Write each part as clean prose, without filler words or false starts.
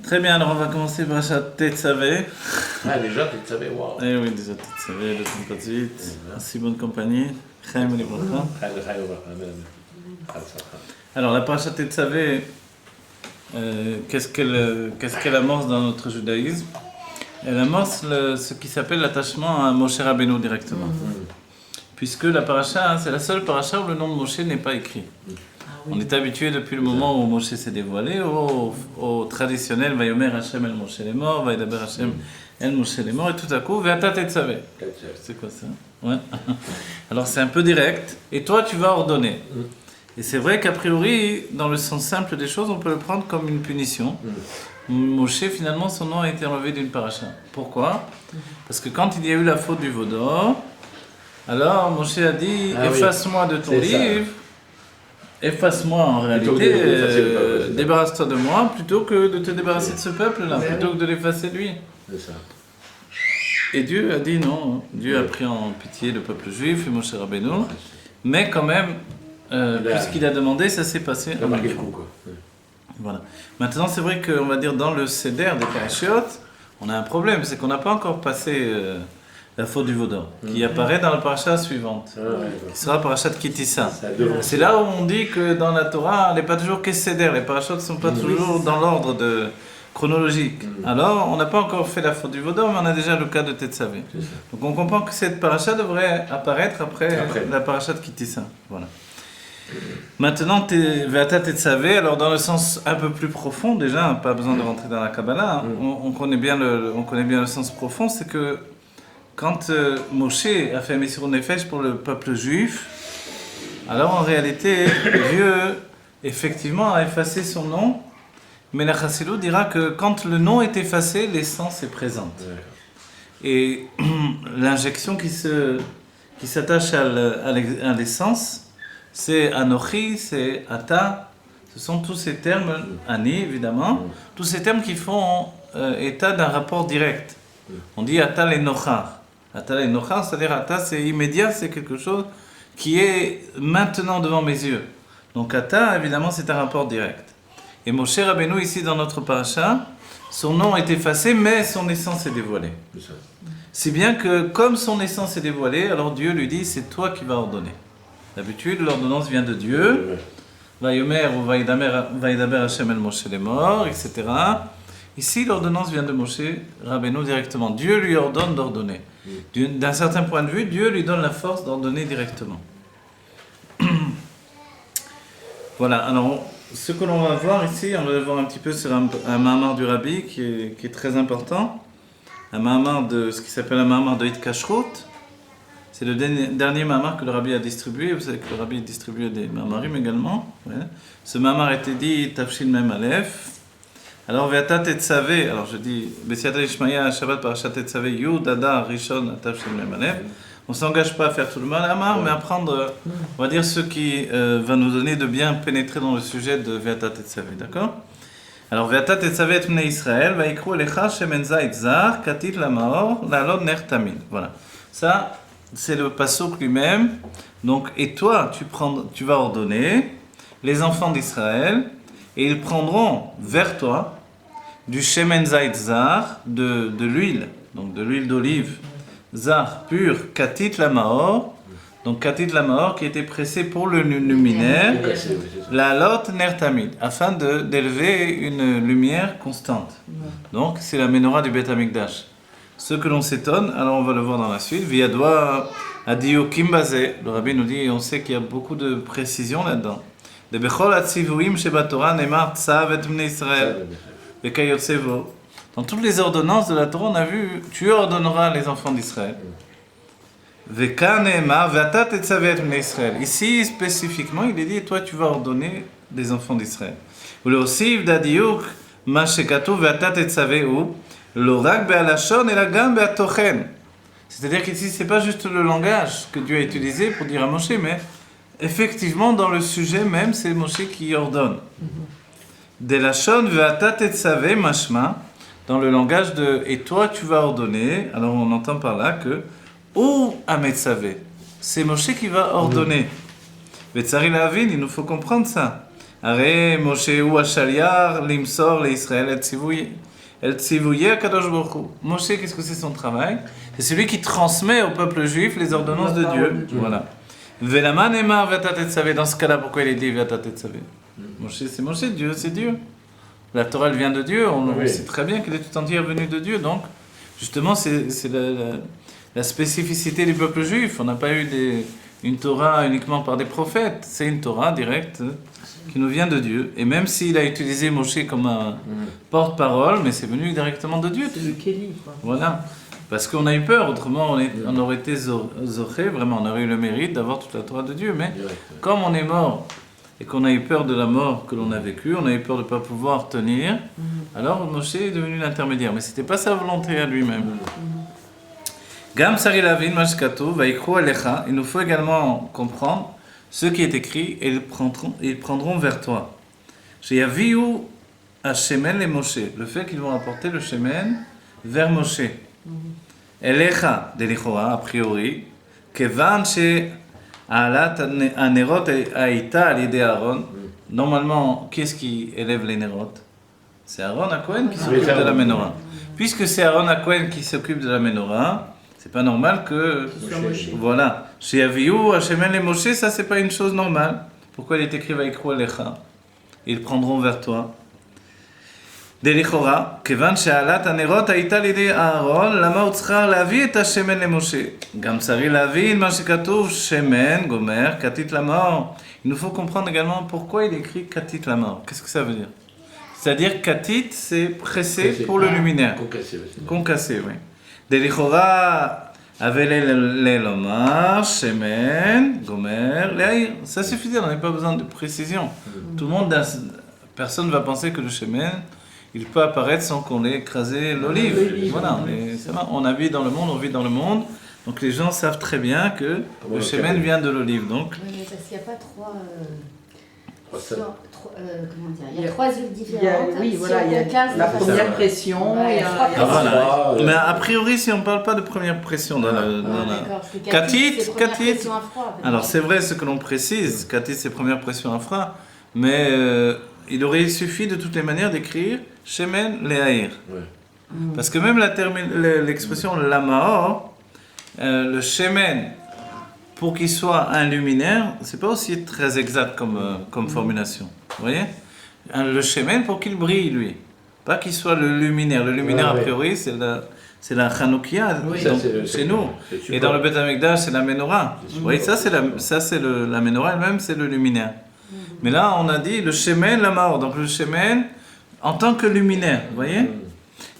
Très bien, alors on va commencer par Parashat Tetzavé. Ah, déjà, Tetzavé, waouh. Eh oui, déjà Tetzavé, le temps passe vite. Si bonne compagnie. Chaim et Libracha. Alors la Parashat Tetzavé, qu'est-ce qu'elle amorce dans notre judaïsme? Elle amorce ce qui s'appelle l'attachement à Moshe Rabbeinu directement. Puisque la paracha, c'est la seule paracha où le nom de Moshe n'est pas écrit. On est habitué depuis le moment où Moshe s'est dévoilé au traditionnel Vayomer Hashem el Moshe lemor, Vayedaber Hashem el Moshe lemor, et tout à coup, Ve'ata tetzavé. C'est quoi ça? Ouais. Alors c'est un peu direct, et toi tu vas ordonner. Et c'est vrai qu'a priori, dans le sens simple des choses, on peut le prendre comme une punition. Moshe, finalement, son nom a été enlevé d'une paracha. Pourquoi? Parce que quand il y a eu la faute du veau d'or, alors Moshe a dit efface-moi de ton livre, efface-moi en réalité, débarrasse-toi de moi, plutôt que de te débarrasser de ce peuple-là, plutôt que de l'effacer lui. C'est ça. Et Dieu a dit non, Dieu a pris en pitié le peuple juif et Moshe Rabbeinu, mais quand même, puisqu'il a demandé, ça s'est passé. Il a marqué le coup, quoi. Voilà. Maintenant, c'est vrai qu'on va dire dans le Seder des Parashiot, on a un problème, c'est qu'on n'a pas encore passé la faute du veau d'or, qui apparaît dans la paracha suivante, qui sera parachat Kitissa. C'est là où on dit que dans la Torah, elle n'est pas toujours que Seder, les parachats ne sont pas toujours dans l'ordre chronologique. Alors, on n'a pas encore fait la faute du veau d'or, mais on a déjà le cas de Tetzavé. Donc on comprend que cette paracha devrait apparaître après. La parachat Kitissa. Voilà. Maintenant, Ve'ata tetzavé, alors dans le sens un peu plus profond, déjà, pas besoin de rentrer dans la Kabbalah, on connaît bien le sens profond, c'est que quand Moshe a fait Messirut Nefesh pour le peuple juif, alors en réalité, Dieu, effectivement, a effacé son nom, mais la Chassidut dira que quand le nom est effacé, l'essence est présente. Et l'injection qui s'attache à l'essence, c'est Anochi, c'est Ata, ce sont tous ces termes, Ani évidemment, tous ces termes qui font état d'un rapport direct. On dit Ata l'Enochar. Ata l'Enochar, c'est-à-dire Ata c'est immédiat, c'est quelque chose qui est maintenant devant mes yeux. Donc Ata, évidemment, c'est un rapport direct. Et Moshe Rabbeinu, ici dans notre paracha, son nom est effacé, mais son essence est dévoilée. Si bien que, comme son essence est dévoilée, alors Dieu lui dit, c'est toi qui vas ordonner. D'habitude, l'ordonnance vient de Dieu, Vayomer ou Vayedaber Hashem el Moshe lemor, etc. Ici, l'ordonnance vient de Moshe Rabbeinu directement. Dieu lui ordonne d'ordonner. D'un certain point de vue, Dieu lui donne la force d'ordonner directement. Voilà, alors, ce que l'on va voir ici, on va le voir un petit peu sur un mahamar du Rabbi qui est très important. Un mahamar de ce qui s'appelle un mahamar de Hitkashrut. C'est le dernier mahamar que le Rabbi a distribué. Vous savez que le Rabbi distribuait des mahamarim également. Ouais. Ce mahamar a été dit Tafshin Mem Aleph. Alors, Ve'ata tetzavé, alors je dis Besiata Ishmaïa, Shabbat Parashat Tetzavé, Yud, Adar, Rishon, Tafshin Mem Aleph. On ne s'engage pas à faire tout le mahamar, mais à prendre, on va dire, ce qui va nous donner de bien pénétrer dans le sujet de Ve'ata tetzavé, d'accord? Alors, Ve'ata tetzavé et Bnei Israël, Va'ikru elecha shemen zayit zar, katit lamaor, la'alod ner tamid. Voilà. Ça, c'est le pasuk lui-même. Donc, et toi, tu vas ordonner les enfants d'Israël, et ils prendront vers toi du shemen zayit zar, de l'huile, donc de l'huile d'olive, zar pur, katit lamaor, donc katit lamaor qui était pressé pour le luminaire, la lot ner tamid, afin d'élever une lumière constante. Donc, c'est la menorah du Beth Amikdash. Ce que l'on s'étonne, alors on va le voir dans la suite, Viadoua adiokim bazé, le Rabbi nous dit, et on sait qu'il y a beaucoup de précision là-dedans. De bechol atzivuim sheba Torah nemar tzav et bnei Israël, vekayotsevo. Dans toutes les ordonnances de la Torah, on a vu, tu ordonneras les enfants d'Israël. Veka nemar ve'ata tetzavé et bnei Israël. Ici, spécifiquement, il est dit, toi tu vas ordonner les enfants d'Israël. Ou le osiv d'adiuk ma shekatuv ve'ata tetzavé ou l'orak be'alashon et la gam be'atochen. C'est-à-dire qu'ici, c'est pas juste le langage que Dieu a utilisé pour dire à Moshe, mais effectivement, dans le sujet même, c'est Moshe qui ordonne. De lashon ve'ata tetzavé mashma, dans le langage de et toi tu vas ordonner. Alors on entend par là que ou ametzavé, c'est Moshe qui va ordonner. Vetzari lavin, il nous faut comprendre ça. הרי משה הוא השליח למסור לישראל El tzivouye Akadosh Baruch Hu. Moshe, qu'est-ce que c'est son travail? C'est celui qui transmet au peuple juif les ordonnances de Dieu. Voilà. Velama nemar v'ata tetzavé. Dans ce cas-là, pourquoi il est dit v'ata tetzavé? Moshe, c'est Moshe, Dieu, c'est Dieu. La Torah, elle vient de Dieu. On sait très bien qu'elle est tout entière venue de Dieu. Donc, justement, c'est la spécificité du peuple juif. On n'a pas eu une Torah uniquement par des prophètes. C'est une Torah directe qui nous vient de Dieu. Et même s'il a utilisé Moshe comme un porte-parole, mais c'est venu directement de Dieu. C'est le Kéli, quoi. Voilà. Parce qu'on a eu peur, autrement on aurait été zoché, vraiment, on aurait eu le mérite d'avoir toute la Torah de Dieu. Mais comme on est mort et qu'on a eu peur de la mort que l'on a vécue, on a eu peur de ne pas pouvoir tenir, alors Moshe est devenu l'intermédiaire. Mais ce n'était pas sa volonté à lui-même. Gam Sari Lavin Mashkatu Vaikru Alecha. Il nous faut également comprendre ce qui est écrit et ils prendront vers toi. Chez Yaviu Hashemen et Moshe. Le fait qu'ils vont apporter le Shemen vers Moshe. Elecha de l'Ichoa, a priori, Kevan chez Alat Anerot Aïta à l'idée Aaron. Normalement, qui est-ce qui élève les Nerot? C'est Aaron à Cohen qui s'occupe de la Menorah. Puisque c'est Aaron à Cohen qui s'occupe de la Menorah, c'est pas normal que. Voilà. Chez Aviou, Hashemen et Moshe, ça c'est pas une chose normale. Pourquoi il est écrit Vaikru Alecha? Ils prendront vers toi. דלכאורה, כיוון שעלת הנרות הייתה לידי אהרון, למה הוא צריכה להביא את השמן למשה? גם צריך להבין מה שכתוב שמן, גומר, כתית למאור. Il nous faut comprendre également pourquoi il écrit כתית למאור. Qu'est-ce que ça veut dire? C'est-à-dire כתית, c'est pressé pour le luminaire. Concassé, oui. דלכאורה, avait לומר שמן, גומר, להעיר. Ça suffit, on n'a pas besoin de précision. Tout le monde, personne ne va penser que le shemen il peut apparaître sans qu'on ait écrasé l'olive. Voilà, on vit dans le monde, on vit dans le monde. Donc les gens savent très bien que le shemen vient de l'olive. Donc, oui, mais parce qu'il n'y a pas trois. Comment dire? Il y Il y a a- trois huiles différentes. Oui, Si voilà, on il y a casse, la ça première fait- pression. Ouais, et un- trois et un- pressions. voilà. Mais a priori, si on ne parle pas de première pression dans la... Ah, dans la- d'accord, parce que Katit, c'est première katit. pression à froid. Alors c'est vrai ce que l'on précise, katit c'est première pression à froid, mais il aurait suffi de toutes les manières d'écrire shemen le'aïr. Parce que même l'expression lamaor, le shemen, pour qu'il soit un luminaire, c'est pas aussi très exact comme formulation. Vous voyez? Le shemen pour qu'il brille lui, pas qu'il soit le luminaire. Le luminaire a priori c'est la Chanoukia Oui. donc, Ça, c'est le- chez nous. c'est Et dans le Beth Amikdash, c'est la menorah. Vous voyez, ça c'est la menorah elle-même, c'est le luminaire. Mais là, on a dit le shemen, la mort. Donc le shemen en tant que luminaire, vous voyez?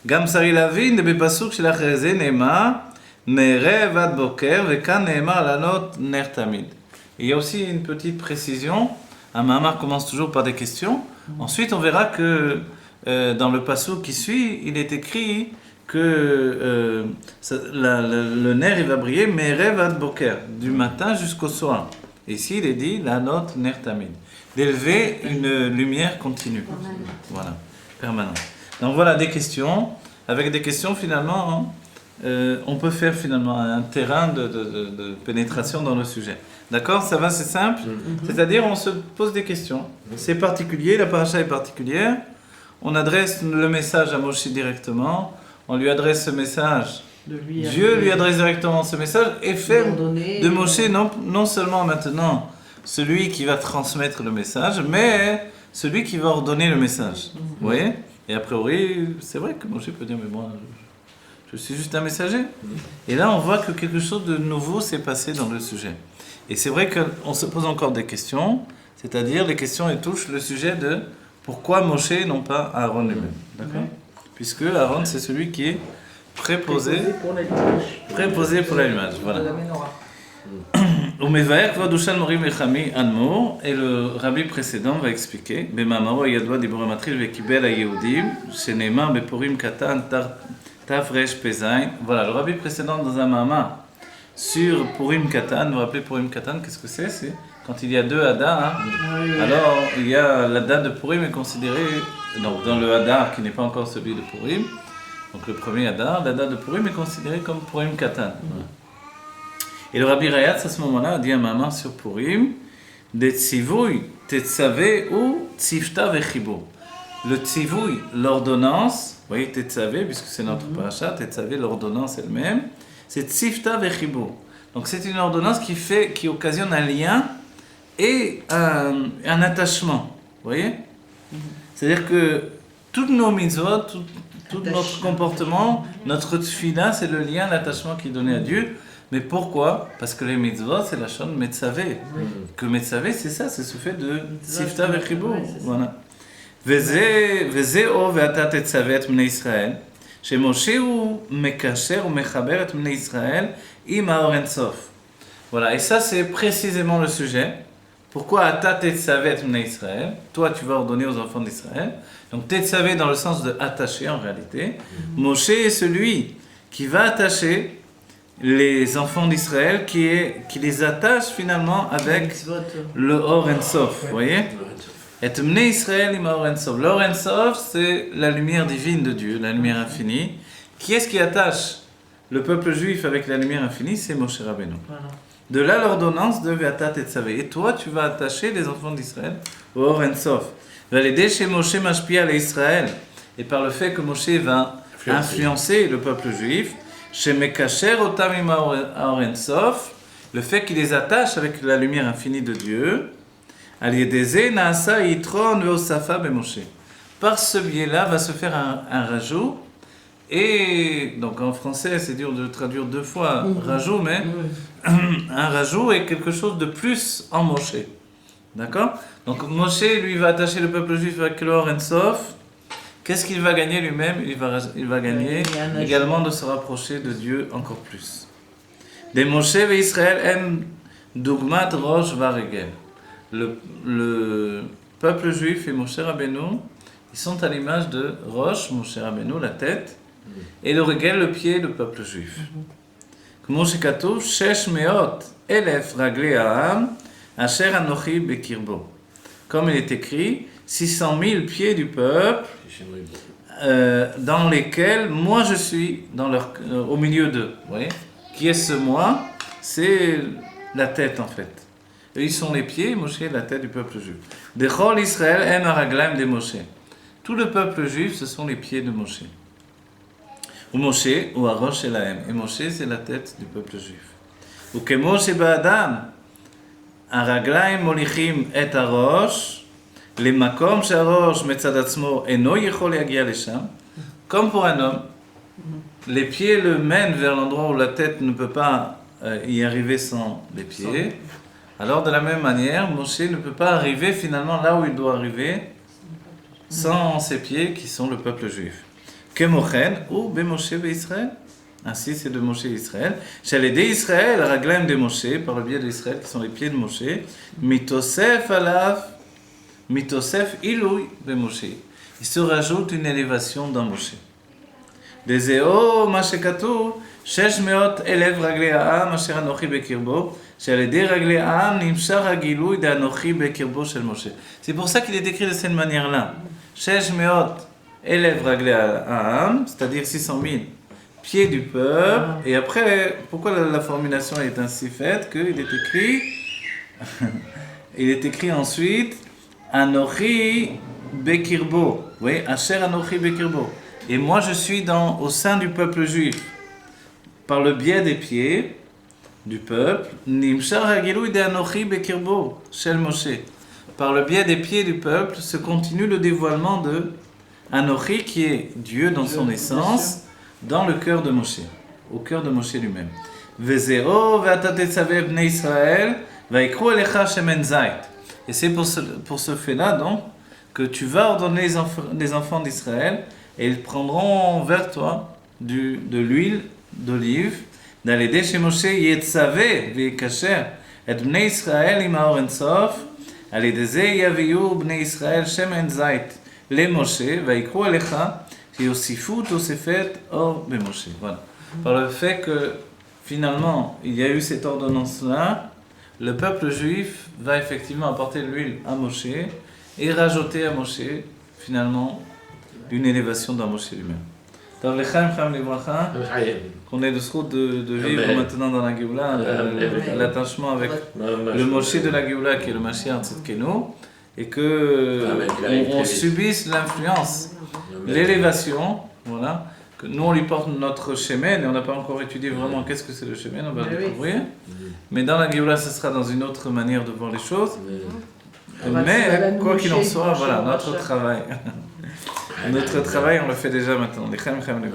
Gam sari lavin de bepasuk shel acheze neema merev ad boker vekan neema lanot ner tamid. Il y a aussi une petite précision. Un mamar commence toujours par des questions. Ensuite, on verra que dans le pasuk qui suit, il est écrit que le ner il va briller merev ad boker, du matin jusqu'au soir. Et ici, il est dit lanot ner tamid, d'élever une lumière continue. Voilà, permanente. Donc voilà des questions. Avec des questions, finalement, on peut faire finalement un terrain de pénétration dans le sujet. D'accord? Ça va, c'est simple. C'est-à-dire, on se pose des questions. C'est particulier, la paracha est particulière. On adresse le message à Moshe directement. On lui adresse ce message. Dieu lui adresse directement ce message et fait de Moshe non seulement maintenant celui qui va transmettre le message, mais celui qui va ordonner le message. Vous voyez? Et a priori, c'est vrai que Moshe peut dire, mais moi, je suis juste un messager. Et là, on voit que quelque chose de nouveau s'est passé dans le sujet. Et c'est vrai qu'on se pose encore des questions, c'est-à-dire les questions elles touchent le sujet de pourquoi Moshe et non pas Aaron lui-même. D'accord? Puisque Aaron, c'est celui qui est préposé pour l'allumage. Voilà. Umevaer kvod Ushan Morim Echami Anmor, et le rabbi précédent va expliquer Bemamaro Yadwa Diborah Matril Vekibel HaYehudim Sheneemar Bepurim Katan Tafresh Pezain. Voilà, le rabbi précédent dans un mamar sur Purim Katan. Vous vous rappelez Purim Katan, qu'est-ce que c'est? C'est quand il y a deux Hadar, alors il y a l'Hadar de Purim est considéré donc dans le Hadar qui n'est pas encore celui de Purim. Donc le premier Hadar, l'Hadar de Purim est considéré comme Purim Katan. Et le Rabbi Rayatz, à ce moment-là, a dit un mamar sur Purim, des tzivouy Tetzavé ou Tzifta Vechibo. Le Tzivouy, l'ordonnance, vous voyez Tetzavé, puisque c'est notre paracha, Tetzavé, l'ordonnance elle-même, c'est Tzifta Vechibo. Donc c'est une ordonnance qui occasionne un lien et un attachement. Vous voyez? C'est-à-dire que toutes nos mitzvot, tout notre comportement, notre tefila, c'est le lien, l'attachement qui est donné à Dieu. Mais pourquoi? Parce que les mitzvot, c'est la chaîne Metzavé. Que Metzavé, c'est ça, c'est ce fait de Sifta Vechibo. Voilà. Vezeo ve'ata tetzavé et bnei Israël. Chez Moshe ou Mekacher ou Mechaber et bnei Israël, im ha'or en sof. Voilà, et ça, c'est précisément le sujet. Pourquoi Ata tetzavé et bnei Israël? Toi, tu vas ordonner aux enfants d'Israël. Donc, tetzavé dans le sens de attacher en réalité. Moshe est celui qui va attacher les enfants d'Israël, qui les attache finalement avec le Or En Sof, vous voyez? Et Bnei Israël im Or En Sof. Le Or En Sof, c'est la lumière divine de Dieu, la lumière infinie. Qui est-ce qui attache le peuple juif avec la lumière infinie? C'est Moshe Rabbeinu. Voilà. De là l'ordonnance de Ve'ata Tetzavé. Et toi, tu vas attacher les enfants d'Israël au Or En Sof. Valaider chez Moshe Mashpia à Israël. Et par le fait que Moshe va influencer le peuple juif, chez Mekacher Otam im Ha'or En Sof, le fait qu'il les attache avec la lumière infinie de Dieu, Al Yedeze Naasa Yitron Ve'osafa B'Moshe. Par ce biais-là va se faire un rajout. Et donc en français, c'est dur de traduire deux fois rajout, mais un rajout est quelque chose de plus en Moshe. D'accord? Donc Moshe, lui, va attacher le peuple juif avec le Or En Sof. Qu'est-ce qu'il va gagner lui-même? Il va gagner également de se rapprocher de Dieu encore plus. Des Moshe et Israël en dogmat roche varegel. Le peuple juif et Moshe Rabbeinu, ils sont à l'image de Rosh, Moshe Rabbeinu, la tête, et le regel, le pied, le peuple juif. Comme shekatuv, shesh meot elef raglei ha'am, asher anochi bekirbo. Comme il est écrit, 600 000 pieds du peuple, dans lesquels moi je suis au milieu d'eux. Vous voyez? Qui est ce moi? C'est la tête en fait. Et ils sont les pieds, Moshe est la tête du peuple juif. Dechol Israël en haraglaim de Moshe. Tout le peuple juif, ce sont les pieds de Moshe. Ou Moshe, ou Arosh Elahem. Et Moshe, c'est la tête du peuple juif. Ou que Moshe ba'adam, haraglaim molichim et Arosh, les makom she'arosh metzad atzmo eno yechol yagia lesham. Comme pour un homme, les pieds le mènent vers l'endroit où la tête ne peut pas y arriver sans les pieds. Alors de la même manière, Moshe ne peut pas arriver finalement là où il doit arriver sans ses pieds qui sont le peuple juif. Kemochen ou Bemoshe Israël. Ainsi c'est de Moshe et Israël. Shaledé Israël, raglaim de Moshe, par le biais d'Israël qui sont les pieds de Moshe. Mitosef alav, mitosef ilouy de Moshe. Il se rajoute une élévation dans Moshe. Dezeo mashekatu, shesh meot elev raglei ha'am asher anochi bekirbo. C'est pour ça qu'il est écrit de cette manière-là. Shesh meot elev raglei ha'am, c'est-à-dire 600 000 pieds du peuple. Et après, pourquoi la formulation est ainsi faite? Qu'il est écrit, il est écrit ensuite, Anochi bekirbo. Oui, Asher Anochi bekirbo. Et moi je suis au sein du peuple juif, par le biais des pieds du peuple, Nimshar Hagilou de Anochi bekirbo, Shel Moshe. Par le biais des pieds du peuple se continue le dévoilement de Anochi, qui est Dieu dans son essence, dans le cœur de Moshe, au cœur de Moshe lui-même. Vezeo ve'ata tetzavé bnei Israël va'ikru elecha shemen zait. Et c'est pour ce fait-là donc que tu vas ordonner les enfants d'Israël et ils prendront vers toi de l'huile d'olive. D'aller chez Moshe yetzavé ve'ikasher et bnei Israël im ha'or en sof. Aller deze yaviu bnei Israël shemen zait le Moshe va'ikru elecha. Voilà. Par le fait que finalement il y a eu cette ordonnance-là, le peuple juif va effectivement apporter l'huile à Moshe et rajouter à Moshe finalement une élévation dans Moshe lui-même. Qu'on ait le srout de vivre maintenant dans la Géoula, l'attachement avec le Moshe de la Géoula qui est le Mashiach Tzidkenu, et que Ah, mais il arrive on très vite. subisse l'influence, l'élévation, voilà. Que nous on lui porte notre chemin et on n'a pas encore étudié vraiment qu'est-ce que c'est le chemin, on va le Mais oui. découvrir. Mais dans la Géoula, ce sera dans une autre manière de voir les choses. On va Mais se quoi qu'il en moucher, soit, franchement, voilà, on va notre faire. travail. Notre travail, on le fait déjà maintenant. Les khem, khem, les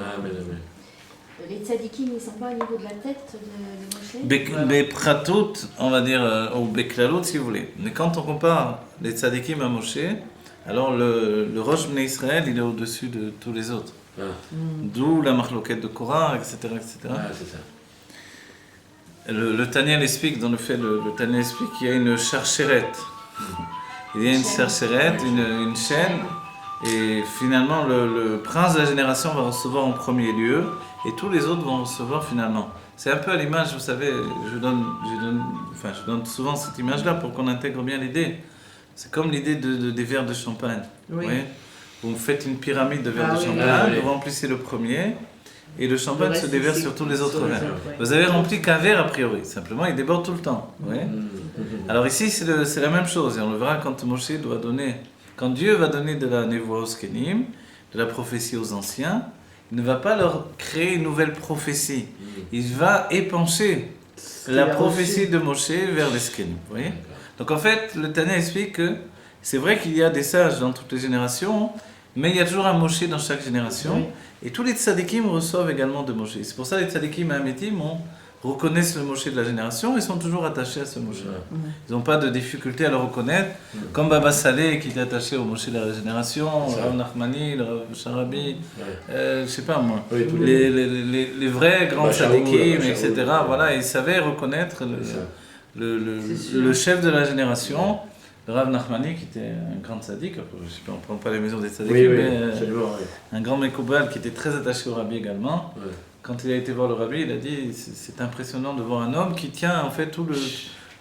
Les tzadikim, ils ne sont pas au niveau de la tête de Moshe. Bepratout, on va dire, ou Beklalout si vous voulez. Mais quand on compare les tzadikim à Moshe, alors le Rosh Bnei Israël, il est au-dessus de tous les autres. Ah, D'où la marloquette de Korah, etc. etc. ah, c'est ça. Le Tanya explique, dans le fait, le Tanya explique qu'il y a une charchérette. Il y a une charchérette, une chaîne, et finalement le prince de la génération va recevoir en premier lieu, et tous les autres vont recevoir finalement. C'est un peu à l'image, vous savez, je donne souvent cette image-là pour qu'on intègre bien l'idée. C'est comme l'idée des verres de champagne. Oui. Vous voyez, vous faites une pyramide de verres Ah de oui. champagne, Ah oui. vous remplissez le premier, et le champagne Le se reste, déverse c'est sur tous les autres sur les verres. autres, ouais. Vous avez rempli qu'un verre a priori, simplement il déborde tout le temps. Vous voyez. Alors ici c'est la même chose, et on le verra quand Moshe doit donner, quand Dieu va donner de la névoie aux Skenim, de la prophétie aux anciens, il ne va pas leur créer une nouvelle prophétie, il va épancher la qu'il a prophétie reçu. de Moshe vers les Skenim. Vous voyez. Donc en fait, le Tanya explique que c'est vrai qu'il y a des sages dans toutes les générations, mais il y a toujours un Moshe dans chaque génération. Oui. Et tous les tzadikim reçoivent également de Moshe. C'est pour ça que les tzadikim et Hametim reconnaissent le Moshe de la génération et sont toujours attachés à ce Moshe. Ils n'ont pas de difficulté à le reconnaître, comme Baba Saleh qui est attaché au Moshe de la génération, le Rav Nachmani, le Rav Sharabi, je sais pas moi, Oui, tous les vrais grands Bachaoul, tzadikim, Bachaoul, etc. Voilà, ils savaient reconnaître C'est sûr. le chef de la génération. Le Rav Nachmani, qui était un grand tzaddik, je sais pas, on ne prend pas les maisons des tzaddikim, Oui, oui, mais absolument, oui. un grand Mekoubal qui était très attaché au Rabbi également. Ouais. Quand il a été voir le Rabbi, il a dit c'est impressionnant de voir un homme qui tient en fait tout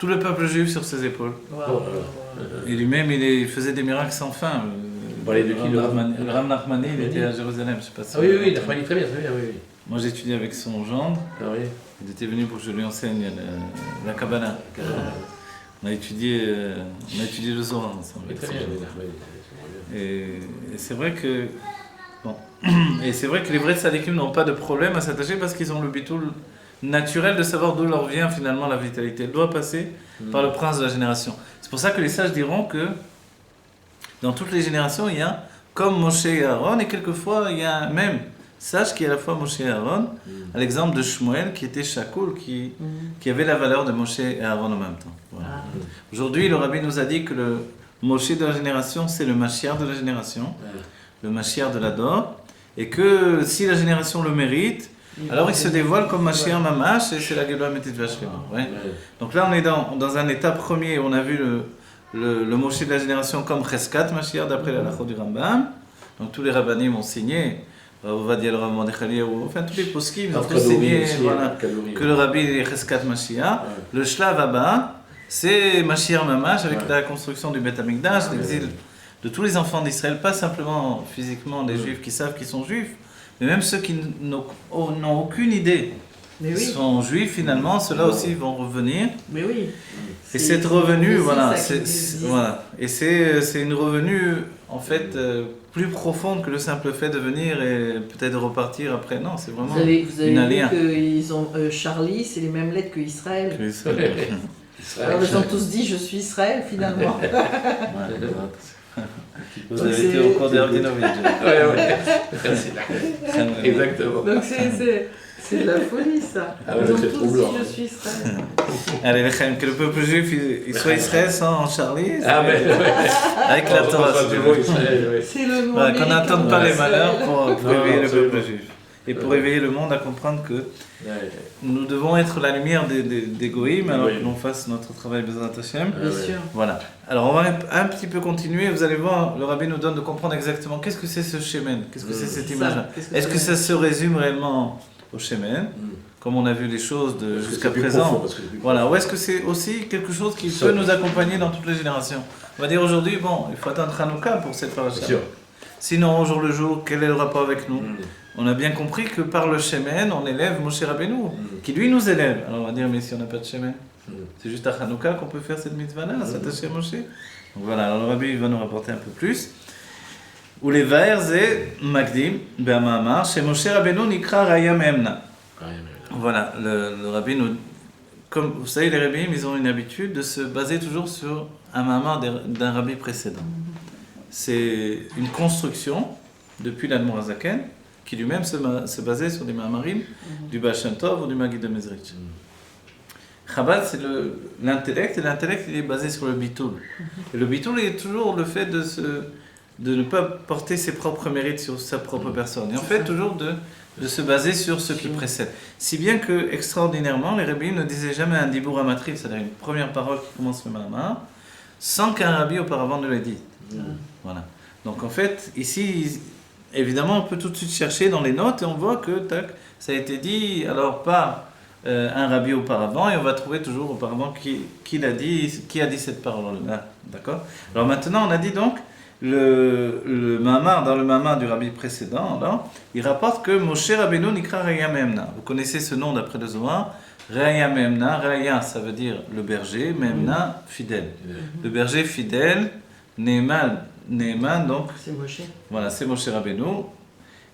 le peuple juif sur ses épaules. Waouh. Et lui-même, il faisait des miracles sans fin. Vous parlez de qui, le Rav Le Rav Nachmani, il était à Nachmani Jérusalem, je sais pas si Ah oui, oui, Nachmani, très bien, oui. Moi j'ai étudié avec son gendre, Ah oui. il était venu pour que je lui enseigne la Kabbalah. On a étudié le Zohar ensemble. Oui, avec très son bien, gendre. Nachmani. Et c'est vrai que bon. Et c'est vrai que les vrais tzadikim n'ont pas de problème à s'attacher parce qu'ils ont le bitoul naturel de savoir d'où leur vient finalement la vitalité. Elle doit passer par le prince de la génération. C'est pour ça que les sages diront que dans toutes les générations, il y a comme Moshe et Aaron, et quelquefois il y a même sage qui est à la fois Moshe et Aaron, à l'exemple de Shmuel qui était Shakoul, qui avait la valeur de Moshe et Aaron en même temps. Voilà. Aujourd'hui, le Rabbi nous a dit que le Moshe de la génération, c'est le Mashiach de la génération, le Mashiach de l'Ador, et que si la génération le mérite, alors il se dévoile comme Mashiach Mamash, et c'est la Gédoua Métit Vachlema. Ouais. Donc là, on est dans un état premier, on a vu le Moshe de la génération comme Cheskat Mashiach, d'après la Lachot du Rambam. Donc tous les rabbanim ont signé, Ovadia le Rav Mordechai Eliyahu, enfin tous les poskim ont tous signé voilà, que le Rabbi est Cheskat Mashiach. Le Shlav Abba, c'est Mashiach Mamash avec la construction du Beth Amikdash, l'exil de tous les enfants d'Israël, pas simplement physiquement les juifs qui savent qu'ils sont juifs, mais même ceux qui n'ont aucune idée Mais qu'ils oui. sont juifs finalement, ceux-là aussi vont revenir. Mais oui. Et cette revenue, voilà, ça qu'ils c'est disent. voilà, et c'est une revenue en fait plus profonde que le simple fait de venir et peut-être de repartir après. Non, c'est vraiment Vous avez une vu alliance. qu'ils ont Charlie, c'est les mêmes lettres que Israël. que ça. Alors ils ont tous dit je suis Israël finalement. Vous Donc, avez été c'est- au cours d'Erdinovitch. Ouais. Exactement. Donc c'est de la folie ça. Ah ouais, Ils ont c'est tous troublant. dit je suis Israël. Allez, Lechem, que le peuple juif il soit Israël sans Charlie, Ah, mais avec la Torah. si tu veux. C'est le nom Voilà, qu'on américain. n'attende pas les malheurs pour Non, éveiller le absolument. peuple juif. Et pour éveiller le monde à comprendre que nous devons être la lumière des goïms alors Oui. que l'on fasse notre travail Bezrat Hashem. Bien Ouais. sûr. Voilà. Alors on va un petit peu continuer. Vous allez voir, le Rabbi nous donne de comprendre exactement qu'est-ce que c'est ce Shemen, qu'est-ce que c'est cette Ça, image-là. qu'est-ce Est-ce que ça se résume réellement au Shemen, comme on a vu les choses jusqu'à présent? Voilà. Ou est-ce que c'est aussi quelque chose qui Ça- peut nous accompagner dans toutes les générations? On va dire aujourd'hui, bon, il faut attendre Hanouka pour cette Bien paracha. sûr. Sinon, au jour le jour, quel est le rapport avec nous? On a bien compris que par le Shemen, on élève Moshe Rabbeinu, qui lui nous élève. Alors on va dire, mais si on n'a pas de Shemen, C'est juste à Hanouka qu'on peut faire cette mitzvah-là, s'attacher à Moshe. Donc voilà, alors le Rabbi il va nous rapporter un peu plus. Ou les vers et Magdim, Be'amamar, chez Moshe Rabbeinu Nikra Raya Memna. Voilà, le Rabbi nous. Comme vous savez, les rabbis, ils ont une habitude de se baser toujours sur un mamar d'un rabbi précédent. C'est une construction depuis l'Admor HaZaken, qui lui-même se basait sur des mamarim du Baal Shem Tov ou du Maggid de Mezrich. Chabad, c'est l'intellect, et l'intellect, il est basé sur le bitoul. Et le bitoul est toujours le fait de ne pas porter ses propres mérites sur sa propre personne. Et en fait, toujours de se baser sur ce qui précède. Si bien que, extraordinairement, les rabbis ne disaient jamais un dibour amatrif, c'est-à-dire une première parole qui commence le mamar, sans qu'un rabbi auparavant ne l'ait dit. Voilà. Donc en fait, ici, évidemment, on peut tout de suite chercher dans les notes et on voit que ça a été dit, alors par un rabbi auparavant, et on va trouver toujours auparavant qui a dit cette parole-là. D'accord ? Alors maintenant, on a dit donc, le mamar, dans le mamar du rabbi précédent, là, il rapporte que Moshe Rabbeinu Nikra Raya Memna. Vous connaissez ce nom d'après le Zohar. Raya Memna, Raya ça veut dire le berger, Memna fidèle. Le berger fidèle, Neeman, donc C'est Moshe. voilà, c'est Moshe Rabbeinu.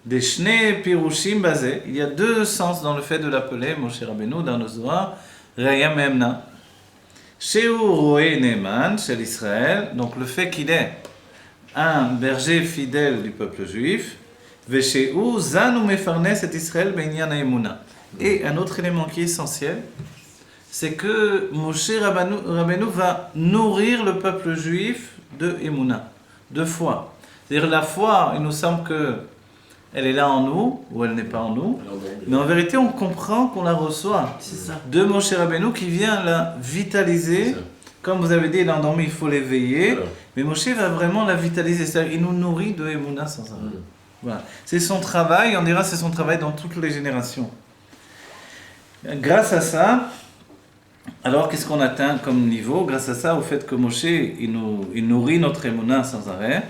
Des Shne Pirushim basés. Il y a deux sens dans le fait de l'appeler Moshe Rabbeinu dans le Zohar. Raya Memna. Sheu Roé Neeman, chez l'Israël, donc le fait qu'il est un berger fidèle du peuple juif, Vesheu Zan ou Mefarnes et Israël Benyan Haemuna. Et un autre élément qui est essentiel, c'est que Moshe Rabbeinu va nourrir le peuple juif de Emouna, de foi. C'est-à-dire la foi, il nous semble qu'elle est là en nous, ou elle n'est pas en nous, mais en vérité on comprend qu'on la reçoit de Moshe Rabbeinu qui vient la vitaliser. Comme vous avez dit, il est endormi, il faut l'éveiller. Alors. Mais Moshe va vraiment la vitaliser. C'est-à-dire qu'il nous nourrit de Emouna sans arrêt. Voilà. C'est son travail, on dira c'est son travail dans toutes les générations. Grâce à ça, alors qu'est-ce qu'on atteint comme niveau ? Grâce à ça, au fait que Moshe, il nourrit notre Emouna sans arrêt.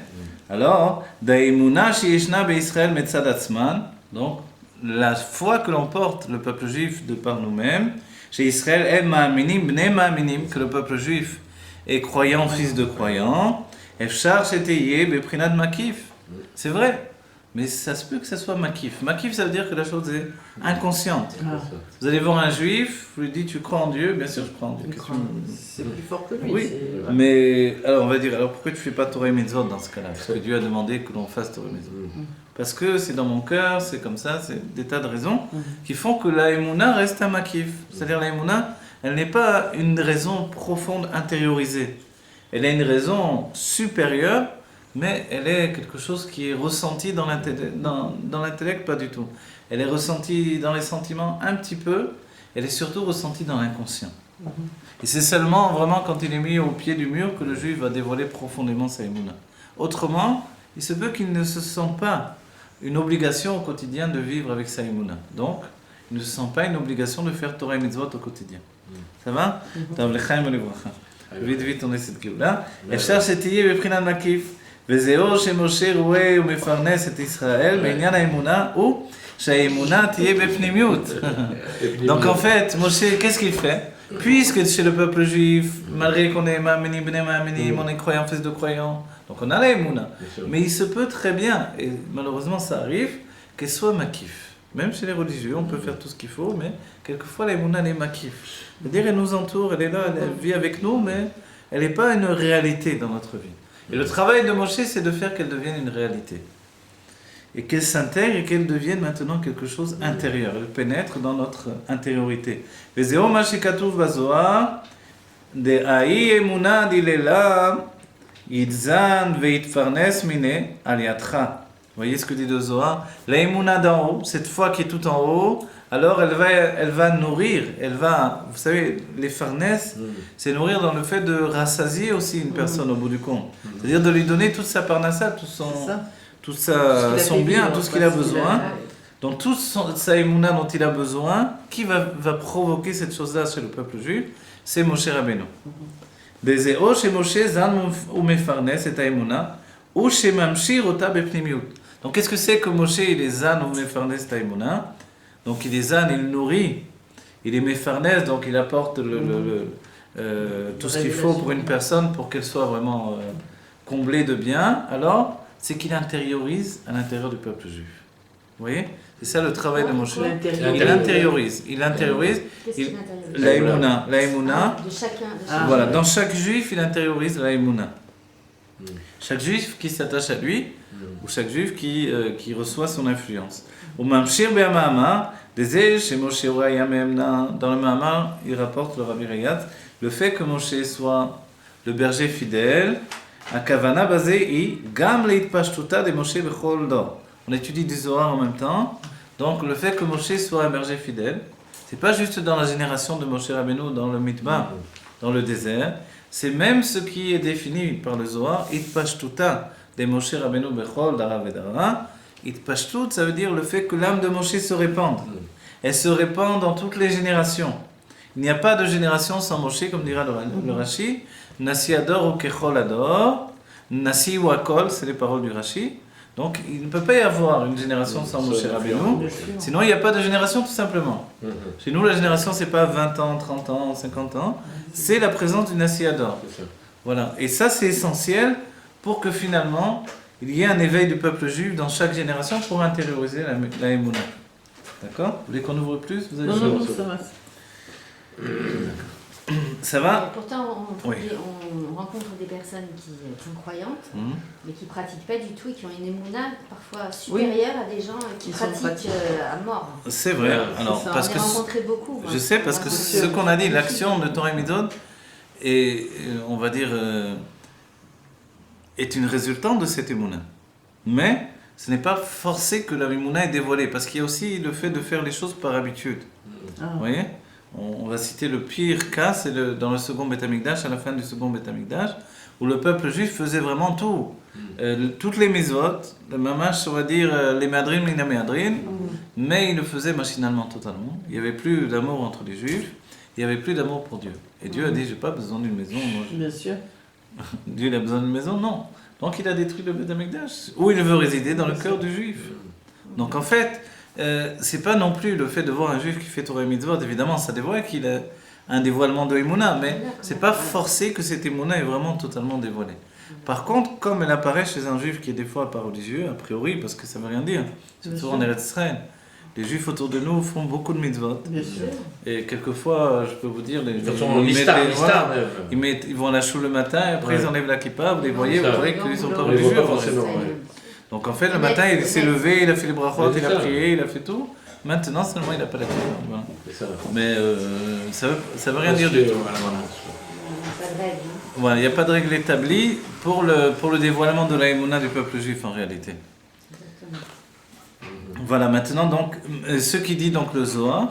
Alors, Daemouna Shieshna Be'Israël Metzad Atzman, donc la foi que l'on porte, le peuple juif, de par nous-mêmes, chez Israël, que le peuple juif est croyant, fils de croyant, c'est vrai, mais ça se peut que ça soit makif. Makif, ça veut dire que la chose est inconsciente. Vous allez voir un juif, vous lui dites tu crois en Dieu, bien sûr je crois en Dieu. C'est plus fort que lui. Oui, mais alors on va dire, alors pourquoi tu ne fais pas Torah et Mitzvot dans ce cas-là ? Parce que Dieu a demandé que l'on fasse Torah et Mitzvot. Parce que c'est dans mon cœur, c'est comme ça, c'est des tas de raisons qui font que la Emouna reste un makif. C'est-à-dire la Emouna, elle n'est pas une raison profonde intériorisée. Elle a une raison supérieure, mais elle est quelque chose qui est ressenti dans l'intellect, pas du tout. Elle est ressentie dans les sentiments un petit peu, elle est surtout ressentie dans l'inconscient. Et c'est seulement vraiment quand il est mis au pied du mur que le juif va dévoiler profondément sa Emouna. Autrement, il se peut qu'il ne se sente pas une obligation au quotidien de vivre avec sa Emouna. Donc, il ne se sent pas une obligation de faire Torah et Mitzvot au quotidien. Ça va ? Vite, on essaie de Géoula. אפשר שתהיה בבחינת מקיף, וזהו שמשה רואה ומפרנס את ישראל, בעניין האמונה הוא שהאמונה תהיה בפנימיות. Donc en fait, Moshe, qu'est-ce qu'il fait ? Puisque chez le peuple juif, malgré qu'on est ma'aminim, bnei ma'aminim, on est croyant, fils de croyant, donc on a la émouna. Mais il se peut très bien, et malheureusement ça arrive, qu'elle soit makif. Même chez les religieux, on peut faire tout ce qu'il faut, mais quelquefois la émouna elle est makif. C'est-à-dire elle nous entoure, elle est là, elle vit avec nous, mais elle n'est pas une réalité dans notre vie. Et le travail de Moshe, c'est de faire qu'elle devienne une réalité. Et qu'elle s'intègre et qu'elle devienne maintenant quelque chose intérieur. Elle pénètre dans notre intériorité. Vezeo ma shekatuv bazohar, de ha'i emuna dilela, yitzan veitfarnes mine aliyatcha. Vous voyez ce que dit le Zohar ? La emuna d'en haut, cette foi qui est tout en haut, alors elle va nourrir, vous savez, les farnes, c'est nourrir dans le fait de rassasier aussi une personne au bout du compte. C'est-à-dire de lui donner toute sa parnassa, tout son bien, tout ce qu'il a besoin. Donc toute sa émouna dont il a besoin, qui va provoquer cette chose-là chez le peuple juif ? C'est Moshe Rabbeinu. Bezeo chez Moshe zan ou mefarnes et émouna, ou chez mamshir ota bepnimiut. Donc qu'est-ce que c'est que Moshe il est zan ou mefarnes et émouna ? Donc il est zan, il nourrit il est méfarnès, donc il apporte tout ce qu'il faut pour une personne pour qu'elle soit vraiment comblée de bien. Alors, c'est qu'il intériorise à l'intérieur du peuple juif. Vous voyez? C'est ça le travail de Moshe. Il intériorise. Qu'est-ce qu'il intériorise? La émouna. De chacun. Voilà, dans chaque juif, il intériorise la émouna. Chaque juif qui s'attache à lui, ou chaque juif qui reçoit son influence. Au Mamshir Be'amama, chez Moshe dans le Mahamar, il rapporte le Rabbi Rayat, le fait que Moshe soit le berger fidèle, à Kavana basé Gam leitpashtuta de Moshe bechol dor. On étudie du Zohar en même temps, donc le fait que Moshe soit un berger fidèle, c'est pas juste dans la génération de Moshe Rabbeinu dans le Midbar, dans le désert, c'est même ce qui est défini par le Zohar, itpashtuta de Moshe Rabbeinu bechol dara vedara. Itpashtut, ça veut dire le fait que l'âme de Moshe se répande. Elle se répand dans toutes les générations. Il n'y a pas de génération sans Moshe, comme dira le Rashi. Nasi ador ou kechol ador, Nasi ou akol, c'est les paroles du Rashi. Donc il ne peut pas y avoir une génération sans Moshe Rabbeinu. Sinon il n'y a pas de génération tout simplement. Chez nous la génération c'est pas 20 ans, 30 ans, 50 ans. C'est la présence du Nasi ador. Voilà. Et ça c'est essentiel pour que finalement il y ait un éveil du peuple juif dans chaque génération pour intérioriser la émouna. D'accord? Vous voulez qu'on ouvre plus? Vous avez Non, ça va. Ça va? Pourtant, on rencontre des personnes qui sont croyantes, mais qui ne pratiquent pas du tout et qui ont une émouna parfois supérieure à des gens qui pratiquent à mort. C'est vrai. Alors, ça, parce on que rencontré beaucoup. Je sais, parce que ce qu'on a dit, l'action de Torah Midot, est, on va dire, est une résultante de cette émouna. Mais ce n'est pas forcé que la émouna est dévoilée, parce qu'il y a aussi le fait de faire les choses par habitude. Vous voyez? On va citer le pire cas, c'est dans le second Beth Amikdash, à la fin du second Beth Amikdash, où le peuple juif faisait vraiment tout. Toutes les mitzvot, le mamash, on va dire, les madrim, les naméadrin, mais il le faisait machinalement totalement. Il n'y avait plus d'amour entre les juifs, il n'y avait plus d'amour pour Dieu. Et Dieu a dit, j'ai pas besoin d'une maison. Moi, Bien sûr. Dieu il a besoin d'une maison? Non. Donc il a détruit le Beth Amikdash, où il veut résider dans le cœur du juif. Donc en fait, c'est pas non plus le fait de voir un juif qui fait Torah et Mitzvot, évidemment ça dévoile qu'il a un dévoilement de Emouna, mais c'est pas forcé que cette Emouna est vraiment totalement dévoilée. Par contre, comme elle apparaît chez un juif qui est des fois pas religieux, a priori, parce que ça veut rien dire, surtout en Eretz Israël, les juifs autour de nous font beaucoup de mitzvot. Bien sûr. Et quelquefois, je peux vous dire, ils vont à la choule le matin, et après ils enlèvent la kippa, vous les voyez, vous voyez qu'ils ne sont pas religieux. Donc en fait, le matin, il s'est levé, il a fait les brachot, il a prié, il a fait tout. Maintenant, seulement, il n'a pas la kippa. Voilà. Mais ça veut rien dire du tout. Voilà, il n'y a pas de règle établie pour le dévoilement de la émouna du peuple juif en réalité. Voilà, maintenant, donc, ce qui dit donc le Zohar,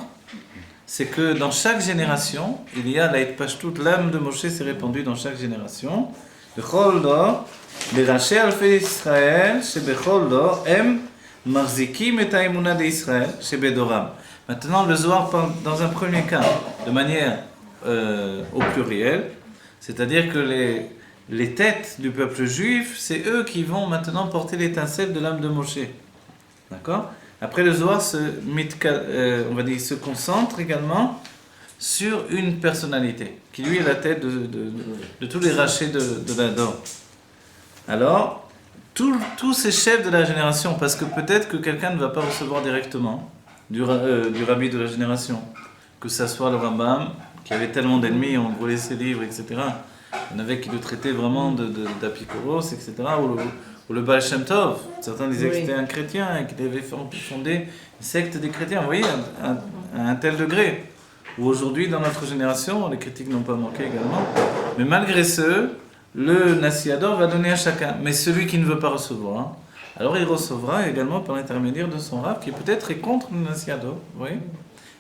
c'est que dans chaque génération, il y a la Itpashtut, l'âme de Moshe s'est répandue dans chaque génération. Bechol dor, beraché alfei Israël, shebechol dor, em marzikim et haemuna de Israël, shebedoram. Maintenant, le Zohar parle dans un premier cas, de manière au pluriel, c'est-à-dire que les têtes du peuple juif, c'est eux qui vont maintenant porter l'étincelle de l'âme de Moshe. D'accord? Après, le Zohar se concentre également sur une personnalité, qui lui est la tête de tous les rachés de l'Ador. Alors, tous ces chefs de la génération, parce que peut-être que quelqu'un ne va pas recevoir directement du rabbi de la génération, que ça soit le Rambam, qui avait tellement d'ennemis, on volait ses livres, etc. Il y en avait qui le traitaient vraiment d'apikoros, etc. Ou le Baal Shem Tov. Certains disaient que c'était un chrétien et qu'il avait fondé une secte des chrétiens. Vous voyez, à un tel degré. Ou aujourd'hui, dans notre génération, les critiques n'ont pas manqué également. Mais malgré ce, le Nasi Ador va donner à chacun. Mais celui qui ne veut pas recevoir, alors il recevra également par l'intermédiaire de son rab, qui peut-être est contre le Nasi Ador, vous voyez,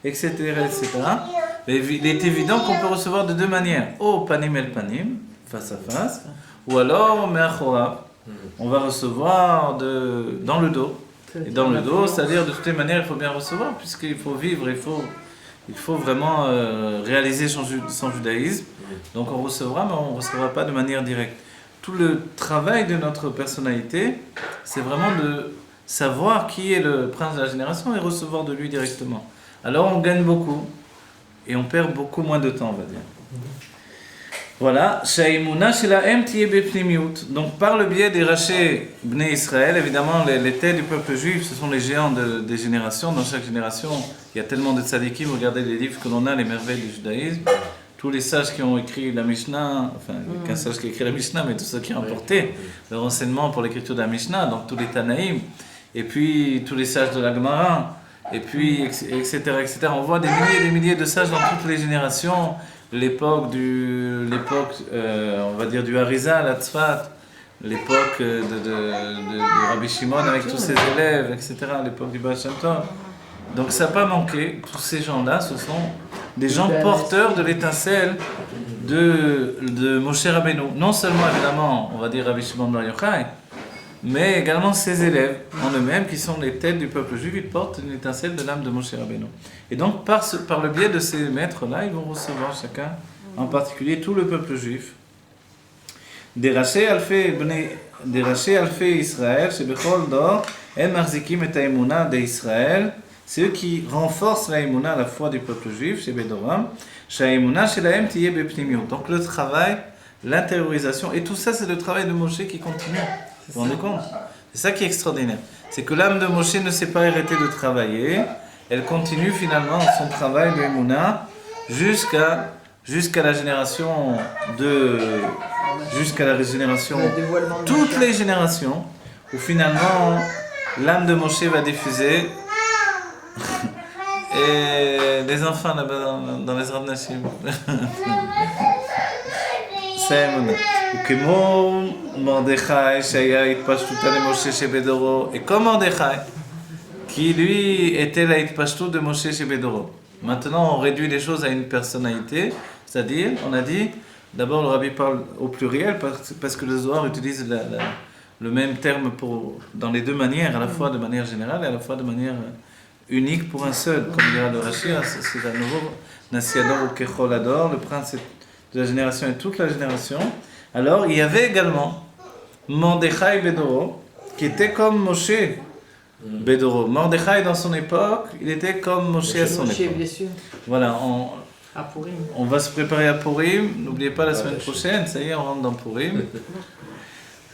etc., etc. Mais il est évident qu'on peut recevoir de deux manières. Au panim el panim, face à face, ou alors me'achora. On va recevoir dans le dos. Et dans le dos, c'est-à-dire de toutes les manières, il faut bien recevoir, puisqu'il faut vivre, il faut vraiment réaliser son judaïsme. Donc on recevra, mais on ne recevra pas de manière directe. Tout le travail de notre personnalité, c'est vraiment de savoir qui est le prince de la génération et recevoir de lui directement. Alors on gagne beaucoup. et on perd beaucoup moins de temps, on va dire. Voilà, Shaimuna Shelahem Tiye Bepnimiut. Donc par le biais des rachés Bnei Israël, évidemment les têtes du peuple juif, ce sont les géants des générations. Dans chaque génération, il y a tellement de tzadikim. Regardez les livres que l'on a, les merveilles du judaïsme. Tous les sages qui ont écrit la Mishnah, enfin qu'un sage qui a écrit la Mishnah, mais tous ceux qui ont apporté le renseignement pour l'écriture de la Mishnah, donc tous les Tanaïm, et puis tous les sages de la Gemara, et puis etc., etc. On voit des milliers et des milliers de sages dans toutes les générations. L'époque, on va dire du Harizal à Tzfat, l'époque de Rabbi Shimon avec tous ses élèves, etc., l'époque du Baal Shem Tov. Donc ça n'a pas manqué, tous ces gens-là, ce sont des gens porteurs de l'étincelle de Moshe Rabbeinu. Non seulement, évidemment, on va dire Rabbi Shimon Bar Yochai, mais également ses élèves en eux-mêmes, qui sont les têtes du peuple juif, ils portent une étincelle de l'âme de Moshe Rabbeinu. Et donc, par le biais de ces maîtres-là, ils vont recevoir chacun, en particulier tout le peuple juif. Des rachés alfei Israël, chez Bechol Dor, en marzikim et haïmouna de Israël, c'est eux qui renforcent la haïmouna, la foi du peuple juif, chez Bedoram, chez haïmouna, chez la tiye bepnimiut. Donc le travail, l'intériorisation, et tout ça, c'est le travail de Moshe qui continue. Vous vous rendez compte? C'est ça qui est extraordinaire. C'est que l'âme de Moshe ne s'est pas arrêtée de travailler. Elle continue finalement son travail de Emouna jusqu'à la génération toutes les générations, où finalement l'âme de Moshe va diffuser. Et les enfants là-bas dans les Rav Nashim. C'est Emouna. וכמו מרדכי שהיה התפשטותה למשה שבדורו, et comme Mordechai, qui lui était la התפשטות de Moshe שבדורו. Maintenant, on réduit les choses à une personnalité, c'est-à-dire, on a dit, d'abord le Rabbi parle au pluriel parce que le Zohar utilise le même terme dans les deux manières, à la fois de manière générale et à la fois de manière unique pour un seul. Comme dira le Rashi, c'est à nouveau Nasiador ou Kecholador, le prince de la génération et toute la génération. Alors, il y avait également Mordechai Bedoro, qui était comme Moshe Bedoro. Mordechai, dans son époque, il était comme Moshe à son époque. Bien sûr. Voilà, on va se préparer à Purim. N'oubliez pas la semaine prochaine, ça y est, on rentre dans Purim.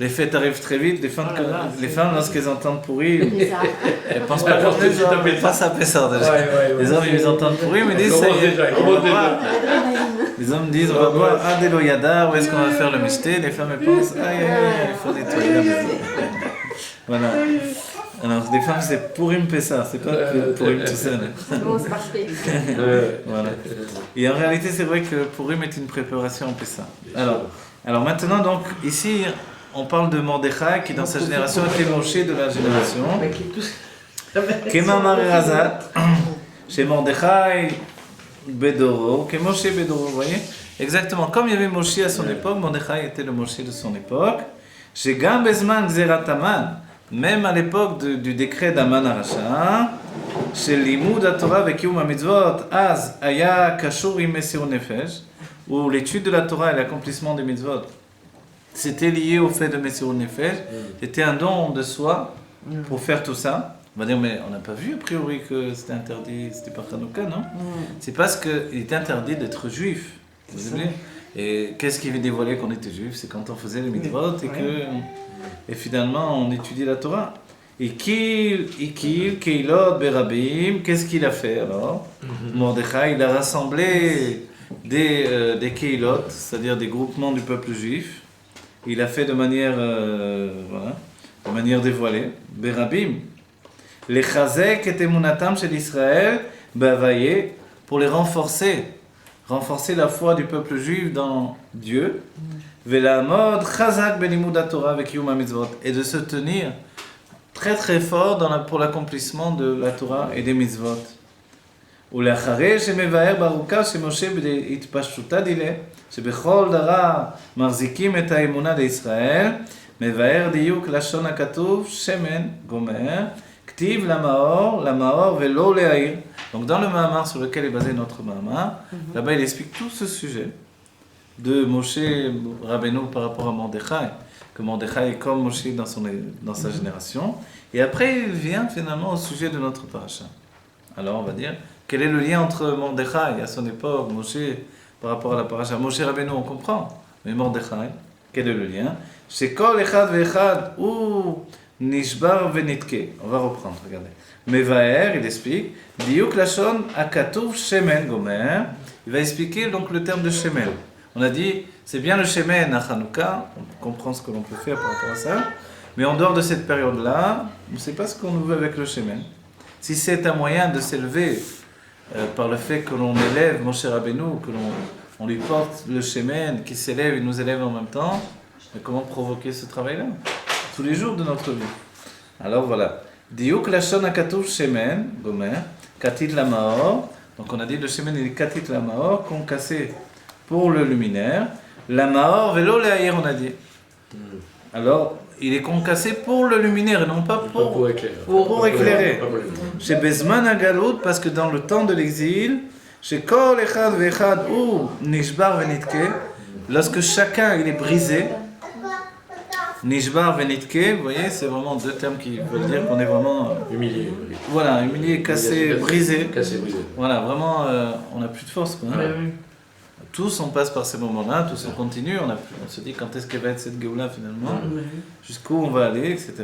Les fêtes arrivent très vite. Les femmes lorsqu'elles entendent Purim, elles pensent pas comme les hommes, elles pensent à Pessah déjà. Les hommes, ils entendent Purim, ils disent, ça y est, les hommes disent, on va boire un Deloyada, où est-ce qu'on va faire le mishté? Les femmes, elles pensent, aïe, il faut nettoyer la maison. Voilà. Alors, les femmes, c'est Purim Pessah, c'est pas Purim tout seul. Bon, c'est parfait. Voilà. Et en réalité, c'est vrai que Purim est une préparation en Pessah. Alors maintenant, donc, ici, on parle de Mordechai, qui dans sa génération était Moshe de la génération. Kema Marerazat, chez Mordechai Bedoro, que Moshe Bedoro, vous voyez? Exactement, comme il y avait Moshe à son époque, Mordechai était le Moshe de son époque. Chez Gam Bezman Gzerat Aman, même à l'époque du décret d'Aman Arasha, chez Limud HaTorah Vekium HaMitzvot, Az Aya Kashur Im Mesirut Nefesh, où l'étude de la Torah et l'accomplissement des mitzvot, c'était lié au fait de Mesirut Nefesh, c'était un don de soi pour faire tout ça. On va dire, mais on n'a pas vu a priori que c'était interdit, c'était pas Hanouka, non? C'est parce qu'il est interdit d'être juif. Vous savez? Et qu'est-ce qui dévoilait qu'on était juif? C'est quand on faisait les mitzvot et finalement on étudiait la Torah. Et Keilot Berabim, qu'est-ce qu'il a fait alors? Mordechai, il a rassemblé des Keilot, c'est-à-dire des groupements du peuple juif. Il a fait de manière dévoilée. Berabim. Les chazek et emunatam chez l'Israël, bavaye, pour les renforcer la foi du peuple juif dans Dieu, velamod chazak belimud Torah avec yom mitzvot, et de se tenir très très fort pour l'accomplissement de la Torah et des mitzvot. ולאחרי שמבאר בארוכה שמשה בהתפשטותה דילה, שבכל דבר מחזיקים את האמונה לישראל, מבאר דיוק לשון הכתוב שמן גומר, כתיב למאור ולא להעיר. Donc dans le Mahamar sur lequel est basé notre Mahamar, là-bas il explique tout ce sujet de Moshe Rabbeinu par rapport à Mordechai, que Mordechai est comme Moshe dans sa génération, et après il vient finalement au sujet de notre paracha. Alors on va dire, Quel est le lien entre Mordechai à son époque, Moshe, par rapport à la paracha? Moshe Rabbeinu, on comprend, mais Mordechai, quel est le lien? C'est Kol Echad Ve'echad ou Nishbar Venitke. On va reprendre, regardez. Mevaer, il explique, Diuk Lashon Akatuv Shemen Gomer. Il va expliquer donc le terme de Shemen. On a dit, c'est bien le Shemen à Hanouka, on comprend ce que l'on peut faire par rapport à ça, mais en dehors de cette période-là, on ne sait pas ce qu'on veut avec le Shemen. Si c'est un moyen de s'élever par le fait que l'on élève Moshe Rabbeinu, que l'on lui porte le Shemen, qui s'élève et nous élève en même temps, mais comment provoquer ce travail-là tous les jours de notre vie? Alors voilà. Diuk Lashon Akatuv Shemen, Gomer, Katit Lamaor. Donc on a dit le Shemen il est Katit Lamaor, concassé pour le luminaire. Lamaor Velo Leaïr, on a dit. Alors, il est concassé pour le luminaire et non pas pour éclairer. Chez Bezman Agalout, parce que dans le temps de l'exil, chez Kol Echad Ve'echad ou Nishbar Venitke, lorsque chacun il est brisé, Nishbar Venitke, vous voyez, c'est vraiment deux termes qui veulent dire qu'on est vraiment humilié. Voilà, humilié, cassé, brisé. Cassé, brisé. Voilà, vraiment, on n'a plus de force, quoi. Tous, on passe par ces moments-là, tous on continue, on se dit quand est-ce qu'elle va être cette Géoula finalement, jusqu'où on va aller, etc.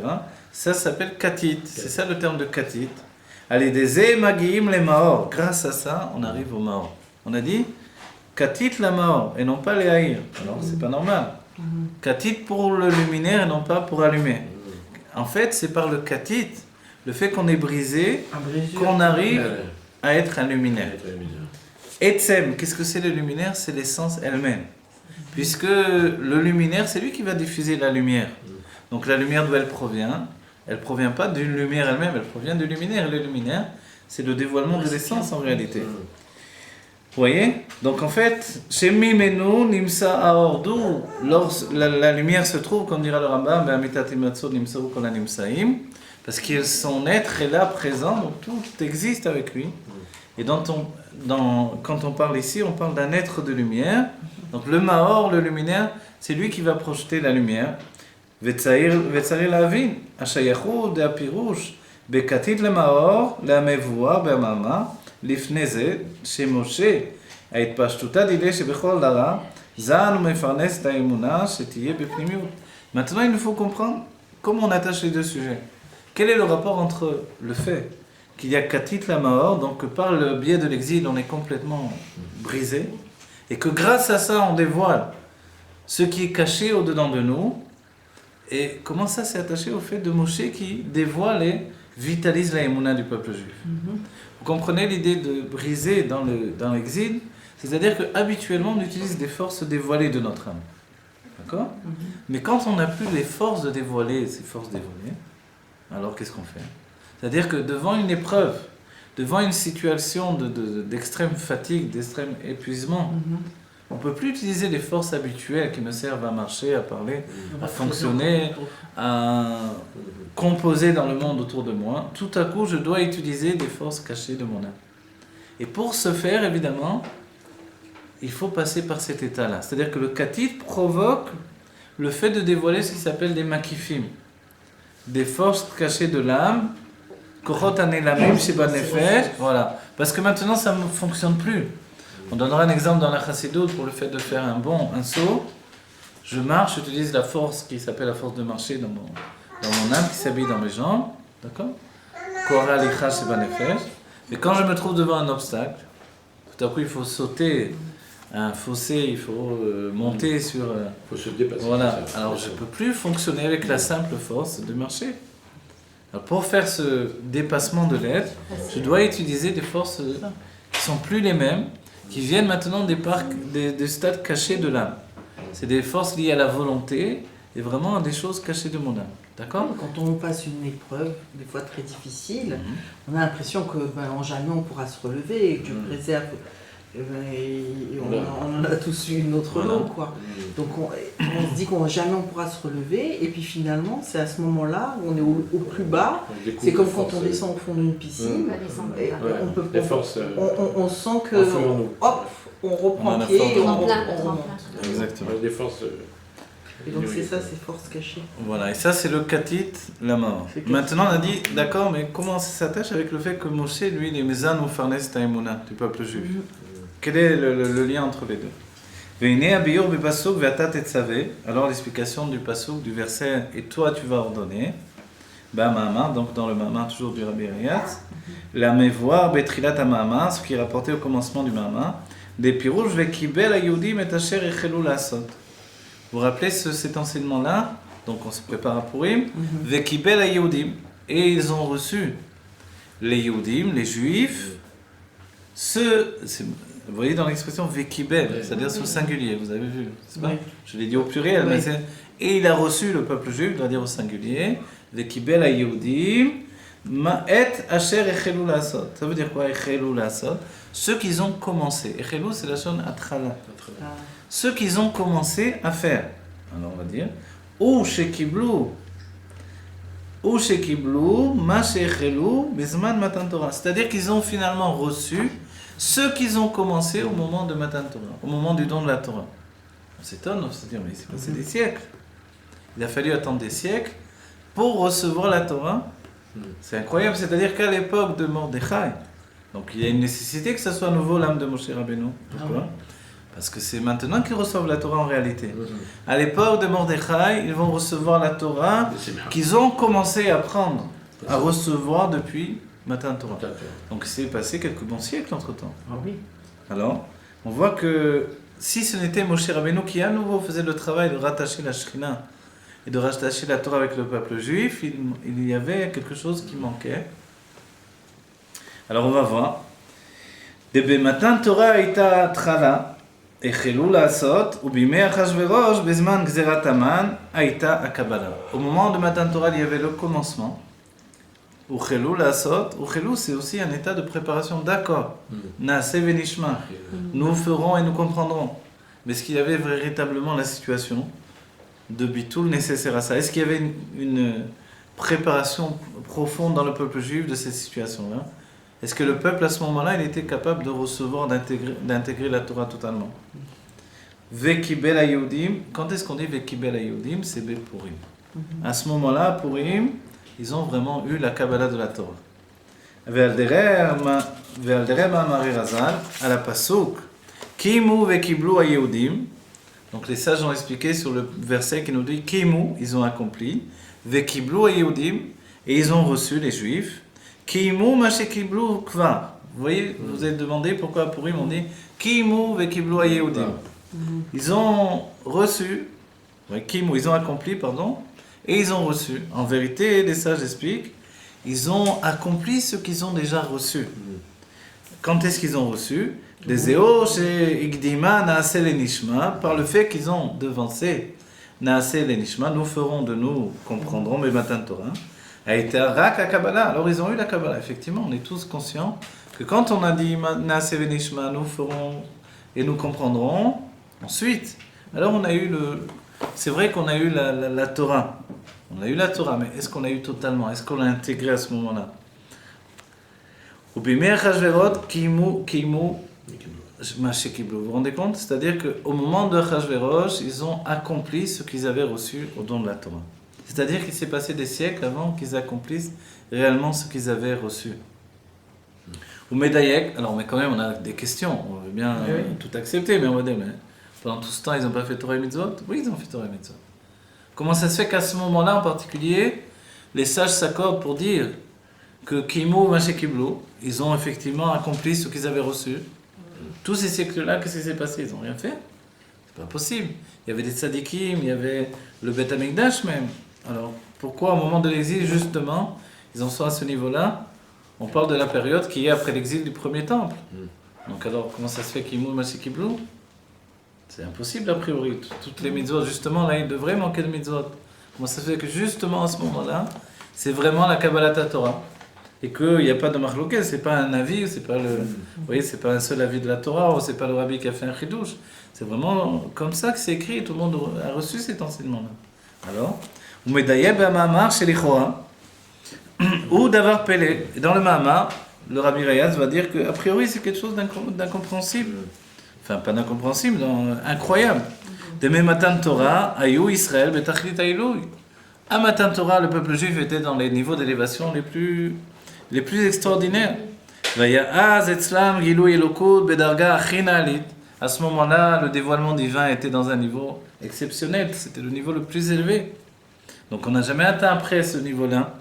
Ça s'appelle Katit, c'est ça le terme de Katit. Allez, des Magiim les Maor, grâce à ça, on arrive au Maor. On a dit Katit la Maor, et non pas les Haïr. Alors, c'est pas normal. Katit pour le luminaire et non pas pour allumer. En fait, c'est par le Katit, le fait qu'on est brisé, qu'on arrive à être un luminaire. Etzem, qu'est-ce que c'est le luminaire? C'est l'essence elle-même. Puisque le luminaire, c'est lui qui va diffuser la lumière. Donc la lumière d'où elle provient? Elle provient pas d'une lumière elle-même, elle provient du luminaire. Et le luminaire, c'est le dévoilement de l'essence en réalité. Vous voyez? Donc en fait, chez Mimenu, Nimsa Aor, d'où la lumière se trouve, comme dira le Rambam, Be'amitat Imatso Nimsa Kol Nimsaim, parce que son être est là présent, donc tout existe avec lui. Et quand on parle ici, on parle d'un être de lumière. Donc le Maor, le luminaire, c'est lui qui va projeter la lumière. Vetzair lavin, ashayachou de apirouche, bekatit le Maor, la mevoua, be'amama, lifneze, chez Moshe, ait pashtuta dile chez bechol dara, zan mefarnes taimuna, chetiye bepnimiut. Maintenant, il nous faut comprendre comment on attache les deux sujets. Quel est le rapport entre le fait qu'il y a Katit la Maor, donc que par le biais de l'exil, on est complètement brisé, et que grâce à ça, on dévoile ce qui est caché au-dedans de nous, et comment ça s'est attaché au fait de Moshe qui dévoile et vitalise la émouna du peuple juif. Vous comprenez l'idée de briser dans l'exil, c'est-à-dire qu'habituellement, on utilise des forces dévoilées de notre âme. D'accord? Mais quand on n'a plus les forces de dévoiler ces forces dévoilées, alors qu'est-ce qu'on fait? C'est-à-dire que devant une épreuve, devant une situation d'extrême fatigue, d'extrême épuisement, on ne peut plus utiliser les forces habituelles qui me servent à marcher, à parler, à fonctionner, à composer dans le monde autour de moi. Tout à coup, je dois utiliser des forces cachées de mon âme. Et pour ce faire, évidemment, il faut passer par cet état-là. C'est-à-dire que le katit provoque le fait de dévoiler ce qui s'appelle des makifim, des forces cachées de l'âme. Voilà. Parce que maintenant, ça ne fonctionne plus. On donnera un exemple dans la Chassidoute pour le fait de faire un saut. Je marche, j'utilise la force qui s'appelle la force de marcher dans mon âme, qui s'habille dans mes jambes. D'accord? Mais quand je me trouve devant un obstacle, tout à coup, il faut sauter un fossé, il faut monter sur... Il faut se dépasser. Voilà. Alors, je ne peux plus fonctionner avec la simple force de marcher. Alors, pour faire ce dépassement de l'être, je dois utiliser des forces qui ne sont plus les mêmes, qui viennent maintenant des stades cachés de l'âme. C'est des forces liées à la volonté et vraiment à des choses cachées de mon âme. D'accord? Quand on passe une épreuve, des fois très difficile, on a l'impression que jamais on pourra se relever et que Dieu préserve. On en a tous eu une autre lot, quoi. Donc on se dit qu'on jamais on pourra se relever, et puis finalement c'est à ce moment-là où on est au plus bas. C'est comme quand on descend au fond d'une piscine. On sent que hop, on reprend pied et on Exactement. Des forces Et donc c'est ça, c'est force cachée. Voilà, et ça c'est le katit, la mort. Maintenant on a dit, d'accord, mais comment ça s'attache avec le fait que Moshe, lui, il est Mezan ou Farnes Taïmouna, du peuple juif? Quel est le lien entre les deux? Alors l'explication du pasuk, du verset, et toi tu vas ordonner, donc dans le Ma'amar toujours du Rabbi Rayatz, la mevoir betrilat Ma'amar, ce qui est rapporté au commencement du Ma'amar, des pirouj vekibel ayudim et asher echelu lasot. Vous vous rappelez cet enseignement-là? Donc on se prépare à Purim, vekibel ayudim, et ils ont reçu les Yehudim, les Juifs, vous voyez dans l'expression vekibel, c'est-à-dire sur le singulier, vous avez vu, c'est pas? Je l'ai dit au pluriel, mais c'est... Et il a reçu, le peuple juif, doit dire au singulier, vekibel ayudim, ma'et asher echelu lasot. Ça veut dire quoi, echelu lasot? Ceux qui ont commencé. Echelu, c'est la shon atchala. Ceux qui ont commencé à faire. Alors on va dire, ou shekiblu, ma shechelu, bezman matan Torah. C'est-à-dire qu'ils ont finalement reçu ceux qui ont commencé au moment de Matan Torah, au moment du don de la Torah. On s'étonne, on se dit, mais il s'est passé des siècles. Il a fallu attendre des siècles pour recevoir la Torah. C'est incroyable, c'est-à-dire qu'à l'époque de Mordechai, donc il y a une nécessité que ce soit à nouveau l'âme de Moshe Rabbeinu. Pourquoi? Parce que c'est maintenant qu'ils reçoivent la Torah en réalité. À l'époque de Mordechai, ils vont recevoir la Torah qu'ils ont commencé à prendre, à recevoir depuis Matan Torah. Donc il s'est passé quelques bons siècles entre-temps. Alors, on voit que si ce n'était Moshe Rabbeinu qui à nouveau faisait le travail de rattacher la Shrina et de rattacher la Torah avec le peuple juif, il y avait quelque chose qui manquait. Alors on va voir. Debe Matan Torah ita trala echelu la'asot ubimei Achashverosh bezman gzerat Haman aita akabala. Au moment de Matan Torah, il y avait le commencement. Uchelu la'asot. Uchelu, c'est aussi un état de préparation d'accord. Naase venishma. Nous ferons et nous comprendrons. Mais est-ce qu'il y avait véritablement la situation de Bitoul nécessaire à ça? Est-ce qu'il y avait une préparation profonde dans le peuple juif de cette situation-là? Est-ce que le peuple à ce moment-là, il était capable de recevoir, d'intégrer la Torah totalement? Vekibel ayudim. Quand est-ce qu'on dit Vekibel ayudim? C'est Purim. À ce moment-là, Purim, ils ont vraiment eu la Kabbalah de la Torah. Ve'al derech ma'amari Razal, à la pasuk, Kimu vekiblu ayudim. Donc les sages ont expliqué sur le verset qui nous dit Kimu, ils ont accompli, vekiblu ayudim, et ils ont reçu les Juifs. Kimu mashekiblu kvar. Vous voyez, vous avez demandé pourquoi à Purim on dit Kimu vekiblu ayudim. Ils ont reçu, Kimu, ils ont accompli, pardon, et ils ont reçu. En vérité, les sages expliquent, ils ont accompli ce qu'ils ont déjà reçu. Quand est-ce qu'ils ont reçu? Des Eo chez Igdima Naase Lenishma, par le fait qu'ils ont devancé Naase Lenishma, nous ferons de nous, comprendrons, mais Matan Torah, a été Rak à Kabbalah. Alors ils ont eu la Kabbalah, effectivement, on est tous conscients que quand on a dit Naase Lenishma, nous ferons et nous comprendrons, ensuite, alors on a eu c'est vrai qu'on a eu la Torah. On a eu la Torah, mais est-ce qu'on l'a eu totalement? Est-ce qu'on l'a intégré à ce moment-là? Vous vous rendez compte? C'est-à-dire qu'au moment de Achashverosh, ils ont accompli ce qu'ils avaient reçu au don de la Torah. C'est-à-dire qu'il s'est passé des siècles avant qu'ils accomplissent réellement ce qu'ils avaient reçu. Ou Medayek, alors mais quand même on a des questions, on veut bien tout accepter, mais on va dire, mais pendant tout ce temps ils n'ont pas fait Torah et Mitzvot? Oui, ils ont fait Torah et Mitzvot. Comment ça se fait qu'à ce moment-là en particulier, les sages s'accordent pour dire que Kimu Mashekiblu, ils ont effectivement accompli ce qu'ils avaient reçu? Tous ces siècles-là, qu'est-ce qui s'est passé? Ils n'ont rien fait? C'est pas possible. Il y avait des tzadikim, il y avait le Beth Amikdash même. Alors pourquoi au moment de l'exil, justement, ils en sont à ce niveau-là? On parle de la période qui est après l'exil du premier temple. Donc alors, comment ça se fait Kimu Mashekiblu? C'est impossible a priori. Toutes les mitzvot, justement, là, il devrait manquer de mitzvot. Comment ça se fait que justement à ce moment-là, c'est vraiment la Kabbalah Torah? Et qu'il n'y a pas de marloquet, c'est pas un avis, c'est pas vous voyez, c'est pas un seul avis de la Torah, ou c'est pas le rabbi qui a fait un chidouche. C'est vraiment comme ça que c'est écrit, tout le monde a reçu cet enseignement-là. Alors, ou Medayeb Ma'amar chez les Choa, ou d'avoir Pélé. Et dans le Ma'amar, le Rabbi Rayatz va dire qu'a priori c'est quelque chose d'incompréhensible. Enfin, pas d'incompréhensible, incroyable. Deme Matan Torah, Ayu Israël, Betachlit Aïlouï. À Matan Torah, le peuple juif était dans les niveaux d'élévation les plus extraordinaires. Vaya'az etzlam Gilui Elokut Bedarga Achinaalit. À ce moment-là, le dévoilement divin était dans un niveau exceptionnel. C'était le niveau le plus élevé. Donc on n'a jamais atteint après ce niveau-là.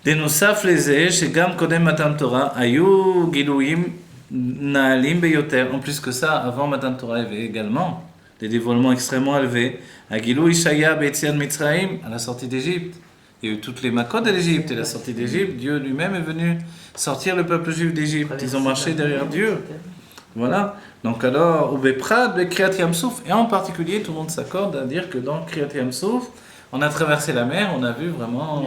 Denusaf leze, shegam kodem Matan Torah, Ayu Giluim Naalim Beyoter. En plus que ça, avant Matan Torah, il y avait également des dévoilements extrêmement élevés. Agilou Ishaya Be'etzian Mitzraim, à la sortie d'Égypte. Il y a eu toutes les makot de l'Égypte. Et la sortie d'Égypte, Dieu lui-même est venu sortir le peuple juif d'Égypte. Ils ont marché derrière Dieu. Voilà. Donc alors, Ubeprad, Bekriyat Yamsouf. Et en particulier, tout le monde s'accorde à dire que dans Kriyat Yamsouf, on a traversé la mer, on a vu vraiment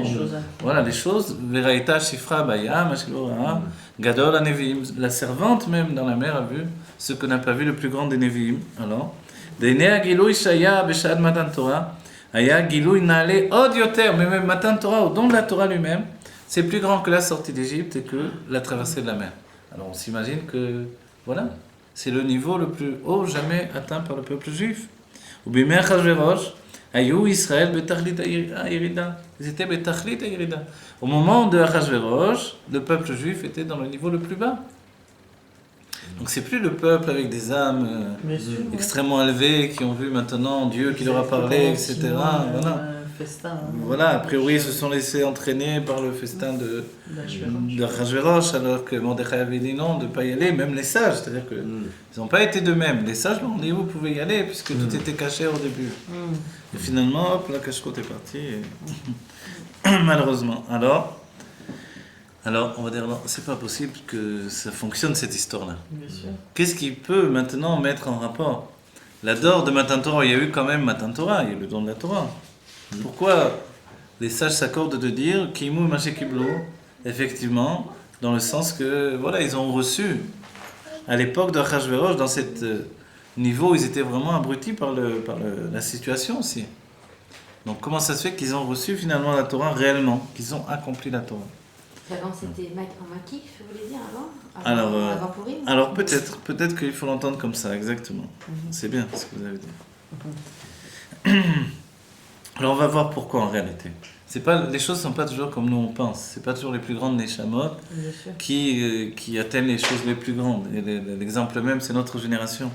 les choses. Veraïta Shifra Bayam, Ashilora, Gadol Anevim. La servante même dans la mer a vu ce que n'a pas vu le plus grand des Nevi'im. Alors, Deinea Gilui Shaya Beshad Matan Torah, Aya Gilui Naale Od Yoter. Mais même Matan Torah, au don de la Torah lui-même, c'est plus grand que la sortie d'Égypte et que la traversée de la mer. Alors on s'imagine que, voilà, c'est le niveau le plus haut jamais atteint par le peuple juif. Ubimer Achashverosh, Ayu Israël Betachlit Ayirida. Ils étaient Betachlit Ayirida. Au moment de Achashverosh, le peuple juif était dans le niveau le plus bas. Donc c'est plus le peuple avec des âmes extrêmement élevées qui ont vu maintenant Dieu qui leur a parlé, etc. Voilà, a priori ils se sont laissés entraîner par le festin de Achashverosh, alors que Mordechai avait dit non, de ne pas y aller, même les sages, c'est-à-dire qu'ils n'ont pas été d'eux-mêmes. Les sages ont dit vous pouvez y aller puisque tout était caché au début. Et finalement, hop, la cache-côte est partie. Et... malheureusement. Alors, on va dire, non, c'est pas possible que ça fonctionne cette histoire-là. Qu'est-ce qui peut maintenant mettre en rapport la dor de Matan Torah? Il y a eu quand même Matan Torah, il y a eu le don de la Torah. Pourquoi les sages s'accordent de dire Kimu Mashekiblo, effectivement, dans le sens que, voilà, ils ont reçu, à l'époque de Achashverosh, dans ce niveau, ils étaient vraiment abrutis par la situation aussi. Donc, comment ça se fait qu'ils ont reçu finalement la Torah réellement, qu'ils ont accompli la Torah? Avant c'était en Makif, vous voulez dire avant Purim? Alors peut-être qu'il faut l'entendre comme ça, exactement. C'est bien ce que vous avez dit. Alors on va voir pourquoi en réalité. Les choses ne sont pas toujours comme nous on pense. C'est pas toujours les plus grandes neshamot qui atteignent les choses les plus grandes. Et l'exemple même, c'est notre génération.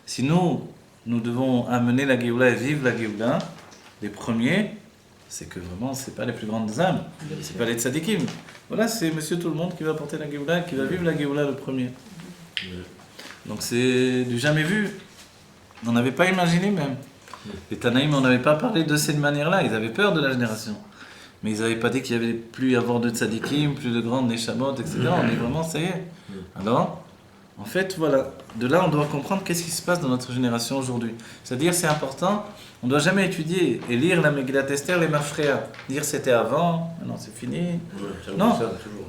Si nous devons amener la Géoula et vivre la Géoula, les premiers, c'est que vraiment, c'est pas les plus grandes âmes, c'est pas les tzadikim. Voilà, c'est Monsieur Tout-le-Monde qui va porter la Géoula, qui va vivre la Géoula le premier. Donc c'est du jamais vu. On n'avait pas imaginé même. Les Tanaïm, on n'avait pas parlé de cette manière-là, ils avaient peur de la génération. Mais ils n'avaient pas dit qu'il y avait plus à avoir de tzadikim, plus de grandes neshamot, etc. On est vraiment, ça y est. Alors, en fait, voilà. De là, on doit comprendre qu'est-ce qui se passe dans notre génération aujourd'hui. C'est-à-dire, c'est important, on ne doit jamais étudier et lire la Megillat Esther, les Mafréas. Dire c'était avant, maintenant c'est fini. Non,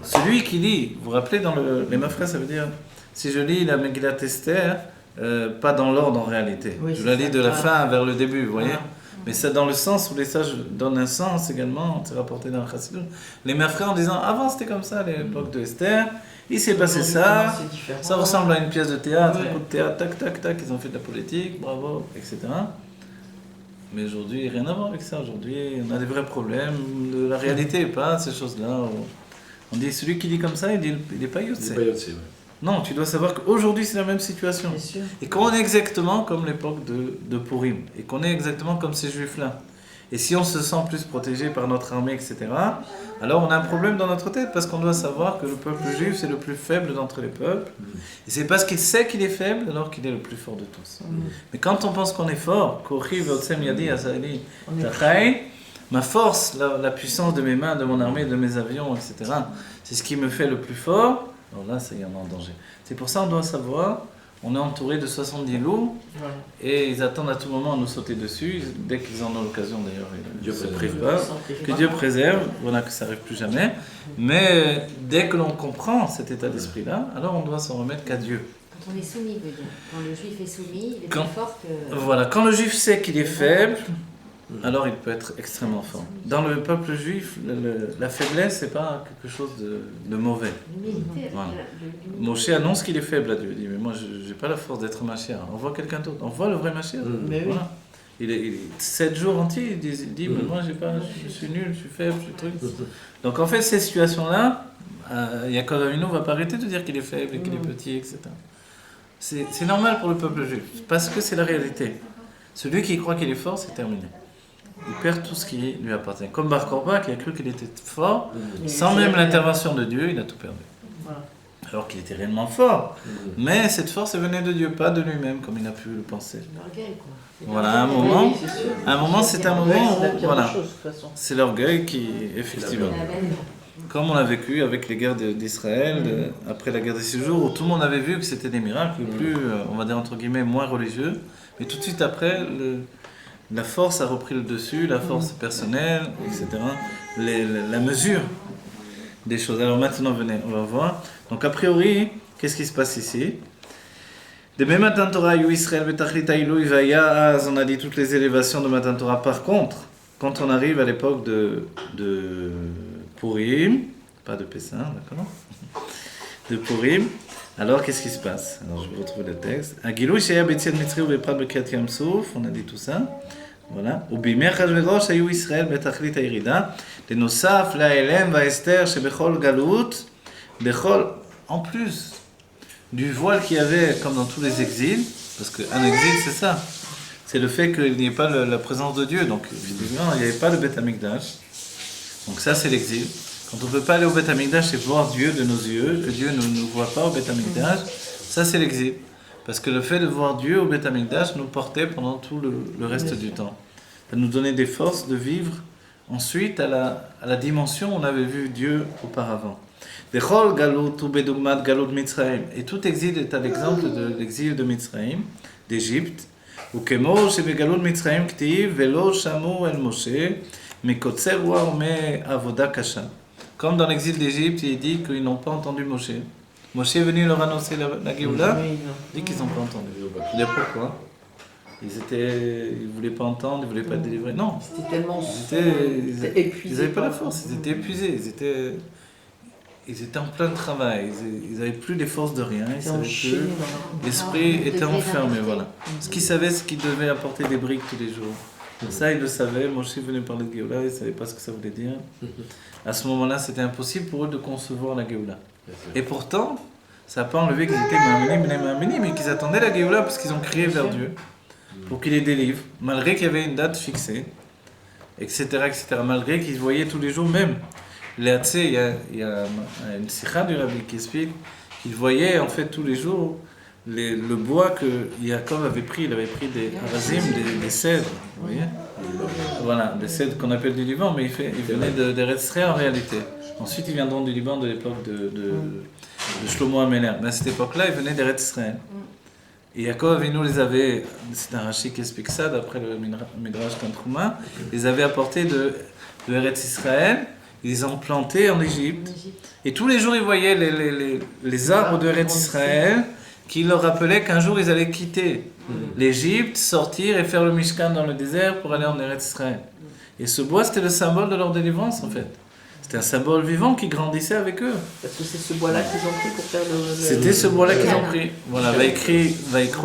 celui qui lit, vous vous rappelez, dans les Mafréas, ça veut dire, si je lis la Megillat Esther, pas dans l'ordre en réalité. Je la lis de la fin vers le début, vous voyez. Mais c'est dans le sens où les sages donnent un sens également, c'est rapporté dans le Chassidut. Les Mafréas en disant, avant c'était comme ça à l'époque de Esther, il s'est passé ça, ça ressemble à une pièce de théâtre, un coup de théâtre, tac, tac, tac, ils ont fait de la politique, bravo, etc. Mais aujourd'hui, rien à voir avec ça. Aujourd'hui, on a des vrais problèmes de la réalité, pas ces choses-là. On dit, celui qui dit comme ça, il n'est pas Yotzé. Non, tu dois savoir qu'aujourd'hui, c'est la même situation. Et qu'on est exactement comme l'époque de Purim. Et qu'on est exactement comme ces Juifs-là. Et si on se sent plus protégé par notre armée, etc., alors on a un problème dans notre tête, parce qu'on doit savoir que le peuple juif, c'est le plus faible d'entre les peuples. Et c'est parce qu'il sait qu'il est faible, alors qu'il est le plus fort de tous. Mais quand on pense qu'on est fort, ma force, la puissance de mes mains, de mon armée, de mes avions, etc., c'est ce qui me fait le plus fort, alors là, ça y est, on est en danger. C'est pour ça qu'on doit savoir, on est entouré de 70 loups, et ils attendent à tout moment à nous sauter dessus, dès qu'ils en ont l'occasion d'ailleurs, ils ne se privent pas, que Dieu préserve, voilà, que ça n'arrive plus jamais. Mais dès que l'on comprend cet état d'esprit-là, alors on doit s'en remettre qu'à Dieu. Quand on est soumis, veut dire. Quand le juif est soumis, il est plus fort que... Voilà, quand le juif sait qu'il est faible, alors il peut être extrêmement fort. Dans le peuple juif, la faiblesse, c'est pas quelque chose de mauvais. Voilà. Moshe annonce qu'il est faible à Dieu. Il dit, mais moi, je n'ai pas la force d'être Mashiach. Envoie quelqu'un d'autre. Envoie le vrai Mashiach. Mais oui. Voilà. Il est 7 jours entiers, il dit, mais moi, je suis nul, je suis faible, je suis truc. Donc en fait, ces situations-là, Yaakov Avinu ne va pas arrêter de dire qu'il est faible et qu'il est petit, etc. C'est normal pour le peuple juif, parce que c'est la réalité. Celui qui croit qu'il est fort, c'est terminé. Il perd tout ce qui lui appartient. Comme Bar Korba, qui a cru qu'il était fort, sans même l'intervention de Dieu, il a tout perdu. Voilà. Alors qu'il était réellement fort. Mais cette force venait de Dieu, pas de lui-même, comme il a pu le penser. L'orgueil, quoi. Voilà, un moment, c'est un moment C'est la où, pire voilà, des choses, de toute façon. c'est l'orgueil qui, effectivement, comme on l'a vécu avec les guerres d'Israël, après la guerre des 6 jours, où tout le monde avait vu que c'était des miracles, plus, on va dire entre guillemets, moins religieux, mais tout de suite après, la force a repris le dessus, la force personnelle, etc., la mesure des choses. Alors maintenant, venez, on va voir. Donc a priori, qu'est-ce qui se passe ici? De même Matan Torah, Israël, Betachlit Haïloui, Vaya, on a dit toutes les élévations de Matan Torah. Par contre, quand on arrive à l'époque de Purim, pas de Pessah, d'accord, de Purim, alors qu'est-ce qui se passe? Alors je vais retrouver le texte. Agilou Shaya Betziat Mitzri ou Beprat Bekiat Yam Souf, on a dit tout ça. Voilà. Ubimei Achashverosh Hayu Israël Betachlit Haïrida, Lenosaf Laelem Vaester Shebechol Galut, Bechol, en plus du voile qu'il y avait comme dans tous les exils, parce qu'un exil c'est ça, c'est le fait qu'il n'y ait pas la présence de Dieu, donc évidemment il n'y avait pas le Beth Amikdash, donc ça c'est l'exil. Quand on ne peut pas aller au Beth Amikdash et voir Dieu de nos yeux, que Dieu ne nous voit pas au Beth Amikdash, ça c'est l'exil. Parce que le fait de voir Dieu au Beth Amikdash nous portait pendant tout le reste du temps. Ça nous donnait des forces de vivre ensuite à la dimension où on avait vu Dieu auparavant. Et tout exil est à l'exemple de l'exil de Mitzrayim, d'Égypte. Comme dans l'exil d'Égypte, il dit qu'ils n'ont pas entendu Moshe. Moshe est venu leur annoncer la Géoula, il dit qu'ils n'ont pas entendu. Mais pourquoi? Ils ne voulaient pas entendre, ils ne voulaient pas délivrer. Non, C'était tellement ils n'avaient pas la force, ils étaient épuisés, ils étaient en plein travail, ils n'avaient plus les forces de rien, ils savaient plus. L'esprit était enfermé, voilà. Ce qu'ils savaient, c'est qu'ils devaient apporter des briques tous les jours. Ça, ils le savaient. Moshe venait parler de Géoula, ils ne savaient pas ce que ça voulait dire. À ce moment-là, c'était impossible pour eux de concevoir la Géoula. Et pourtant, ça n'a pas enlevé qu'ils étaient Ma'aminim, mais qu'ils attendaient la Géoula parce qu'ils ont crié vers Dieu pour qu'il les délivre, malgré qu'il y avait une date fixée, etc., etc., malgré qu'ils voyaient tous les jours même. Il y a une sikha du Rabbi qui explique qu'il voyait en fait tous les jours le bois que Yaakov avait pris. Il avait pris des arazim, des cèdres, vous voyez, voilà, des cèdres qu'on appelle du Liban, mais il venait d'Eretz Israël en réalité. Ensuite, ils viendront du Liban de l'époque de Shlomo Améler. Mais à cette époque-là, ils venaient d'Eretz Israël. Et Yaakov Avinu les avait, c'est un Rashi qui explique ça d'après le Midrash Tantruma, les avait apportés de Eretz Israël. Ils les ont plantés en Égypte. Et tous les jours, ils voyaient les arbres de Eretz Israël qui leur rappelaient qu'un jour, ils allaient quitter l'Égypte, sortir et faire le Mishkan dans le désert pour aller en Eretz Israël. Et ce bois, c'était le symbole de leur délivrance, en fait. C'était un symbole vivant qui grandissait avec eux. Parce que c'est ce bois-là qu'ils ont pris pour faire le... C'était ce bois-là qu'ils ont pris. Voilà, va écrire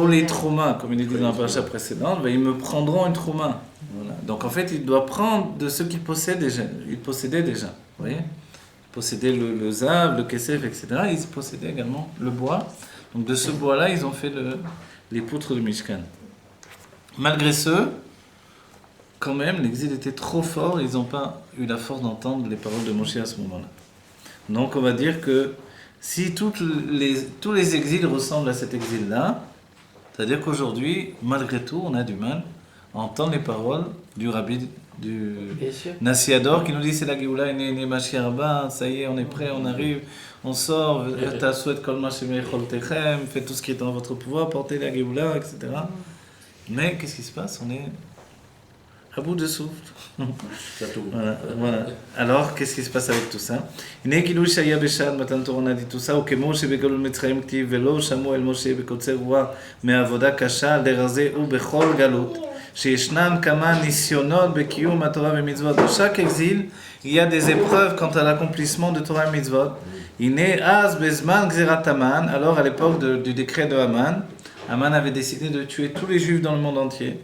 les traumas, comme il est dit dans la paracha précédente, ils me prendront une trauma. Voilà. Donc en fait, il doit prendre de ce qu'il possède déjà. Il possédait déjà, vous voyez. Il possédait le zav, le kesef, etc. Ils possédaient également le bois. Donc de ce bois-là, ils ont fait les poutres de Mishkan. Malgré ce, quand même, l'exil était trop fort, ils n'ont pas eu la force d'entendre les paroles de Moshe à ce moment-là. Donc on va dire que si tous les exils ressemblent à cet exil-là, c'est-à-dire qu'aujourd'hui, malgré tout, on a du mal à entendre les paroles du rabbi, du Nassi Ador, qui nous dit c'est la Géoula, Mashiach Rabba, ça y est, on est prêt, on arrive, on sort, faites tout ce qui est dans votre pouvoir, portez la Géoula, etc. Mais qu'est-ce qui se passe? On est à bout de souffle. Voilà. Alors, qu'est-ce qui se passe avec tout ça? On a dit tout ça. שישנן כמה ניסיונות בקיום התורה ומצוות. Dans chaque exil, il y a des épreuves quant à l'accomplissement de Torah et mitzvot. הנה אז בזמן גזירת המן, alors à l'époque du décret de Haman, Haman avait décidé de tuer tous les juifs dans le monde entier.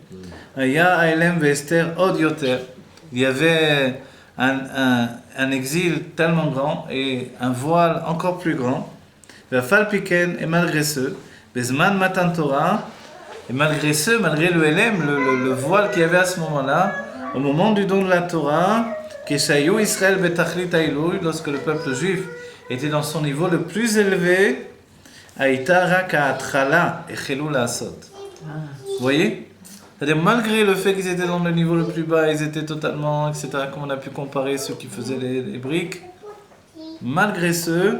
היה האלם ואסתר עוד יותר. Il y avait un exil tellement grand et un voile encore plus grand. ואף פי כן, et malgré ce, בזמן מתן תורה, et malgré ce, malgré le LM, le voile qu'il y avait à ce moment-là, au moment du don de la Torah, כשהיו ישראל בתכלית העילוי, lorsque le peuple juif était dans son niveau le plus élevé, הייתה רק ההתחלה, החלו לעשות. Vous voyez? C'est-à-dire, malgré le fait qu'ils étaient dans le niveau le plus bas, ils étaient totalement, etc., comme on a pu comparer ceux qui faisaient les briques, malgré ce,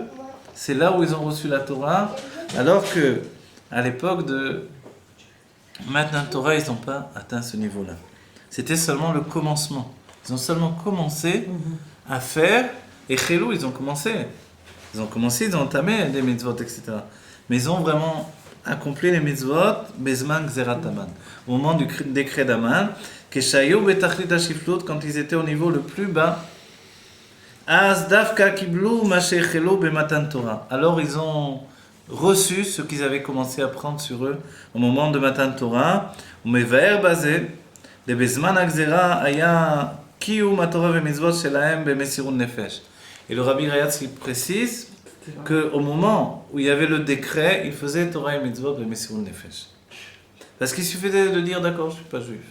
c'est là où ils ont reçu la Torah, alors que à l'époque de Matan Torah, ils n'ont pas atteint ce niveau-là. C'était seulement le commencement. Ils ont seulement commencé à faire, et Chélou, ils ont commencé, ils ont entamé des mitzvot, etc. Mais ils ont vraiment accompli les mitzvot, Bezman Gzerat Haman, au moment du décret d'Haman, Keshayu Betachlit HaShiflut, quand ils étaient au niveau le plus bas, Az Dafka Kiblu Mashe Chelo Bematan Torah. Alors ils ont reçu ce qu'ils avaient commencé à prendre sur eux au moment de Matan Torah. Umevaer Bazé, le Bezman Agzera Aya Kiyum HaTorah Vemitzvot Shelahem Bemesirun Nefesh. Et le Rabbi Rayatz précise qu'au moment où il y avait le décret, il faisait Torah et Mitzvot Bemesirun Nefesh. Parce qu'il suffisait de dire d'accord, je ne suis pas juif.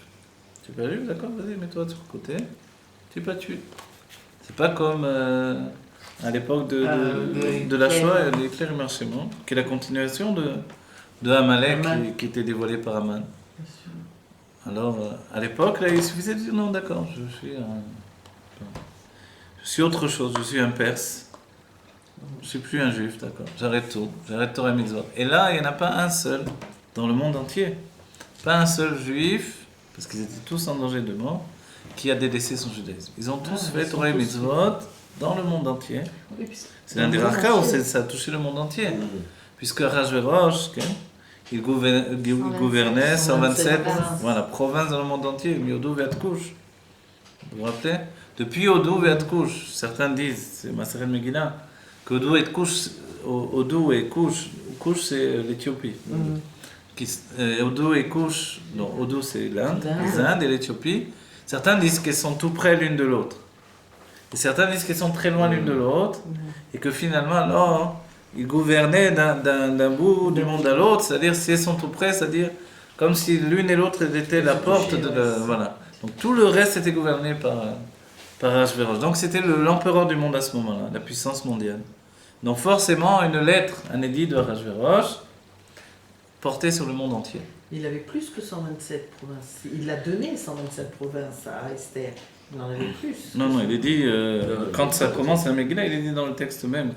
Tu n'es pas juif, d'accord, vas-y, mets-toi de ce côté. Tu n'es pas tué. C'est pas comme à l'époque de la Shoah, l'éclair et marchement, qui est la continuation de Amalek qui était dévoilé par Haman. Alors, à l'époque, là, il suffisait de dire non, d'accord, je suis autre chose, je suis un Perse. Je ne suis plus un juif, d'accord. J'arrête tout, j'arrête Torah et Mitzvot. Et là, il n'y en a pas un seul dans le monde entier. Pas un seul juif, parce qu'ils étaient tous en danger de mort, qui a délaissé son judaïsme. Ils ont tous fait Torah et Mitzvot dans le monde entier. C'est l'un des rares cas où ça a touché le monde entier. Puisque Rajverosh, il gouvernait 127 provinces dans le monde entier, Miodou Ve'at-Kush. Vous vous rappelez? Depuis Odou Ve'at-Kush, certains disent, c'est Maseret Megillah, qu'Odou et Kush, Kush c'est l'Éthiopie. Odou et Kush, non, Odou c'est l'Inde, les Indes et l'Éthiopie. Certains disent qu'elles sont tout près l'une de l'autre. Et certains disent qu'elles sont très loin l'une de l'autre. Et que finalement, alors, ils gouvernaient d'un bout du monde à l'autre. C'est-à-dire, si elles sont tout près, c'est-à-dire comme si l'une et l'autre étaient la porte de la... Voilà. Donc tout le reste était gouverné par Ashverosh. Donc c'était l'empereur du monde à ce moment-là, la puissance mondiale. Donc forcément, une lettre, un édit de Ashverosh, porté sur le monde entier. Il avait plus que 127 provinces. Il a donné 127 provinces à Esther. Il en avait plus. Non, il est dit, quand ça commence à Megillah, il est dit dans le texte même.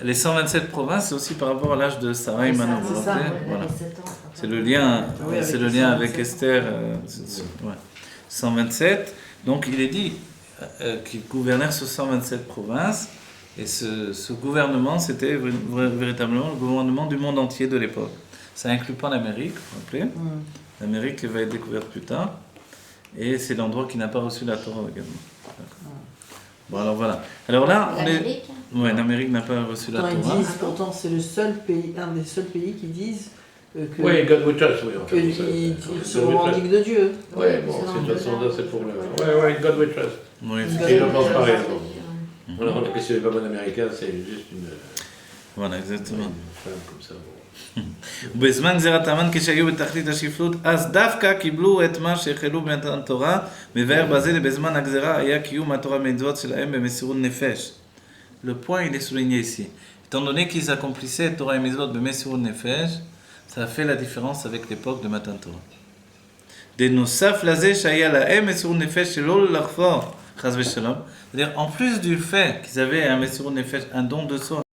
Les 127 provinces, c'est aussi par rapport à l'âge de Sarah et Manon. Voilà. C'est le lien, avec Esther. 127. Donc il est dit qu'ils gouvernèrent sur 127 provinces. Et ce gouvernement, c'était véritablement le gouvernement du monde entier de l'époque. Ça inclut pas l'Amérique, vous vous rappelez? L'Amérique va être découverte plus tard. Et c'est l'endroit qui n'a pas reçu la Torah également. Bon, alors voilà. Alors là, l'Amérique n'a pas reçu la Torah. Ils disent, pourtant, c'est le seul pays, un des seuls pays qui disent que God will judge, ils se revendiquent de Dieu. Oui, bon, c'est pour le... Oui, God will judge. Oui, ils ne pensent pas raison. On a rendu que si c'est pas bon américain, c'est juste une... Voilà, exactement. Une femme comme ça, bon. ובזמן גזירת המן כשהיו בתכלית השפלות, אז דווקא קיבלו את מה שהחלו במתן תורה, מבאר בזה בזמן הגזירה היה קיום התורה מצוות שלהם במסירות נפש. Le point il est souligné ici. Étant donné qu'ils accomplissaient Torah et Mitzvot במסירות נפש, ça a fait la différence avec l'époque de מתן תורה. דנוסף לזה שהיה להם מסירות נפש שלא לחפור, חס ושלום. C'est-à-dire, en plus du fait qu'ils avaient un מסירות נפש, un don de soi,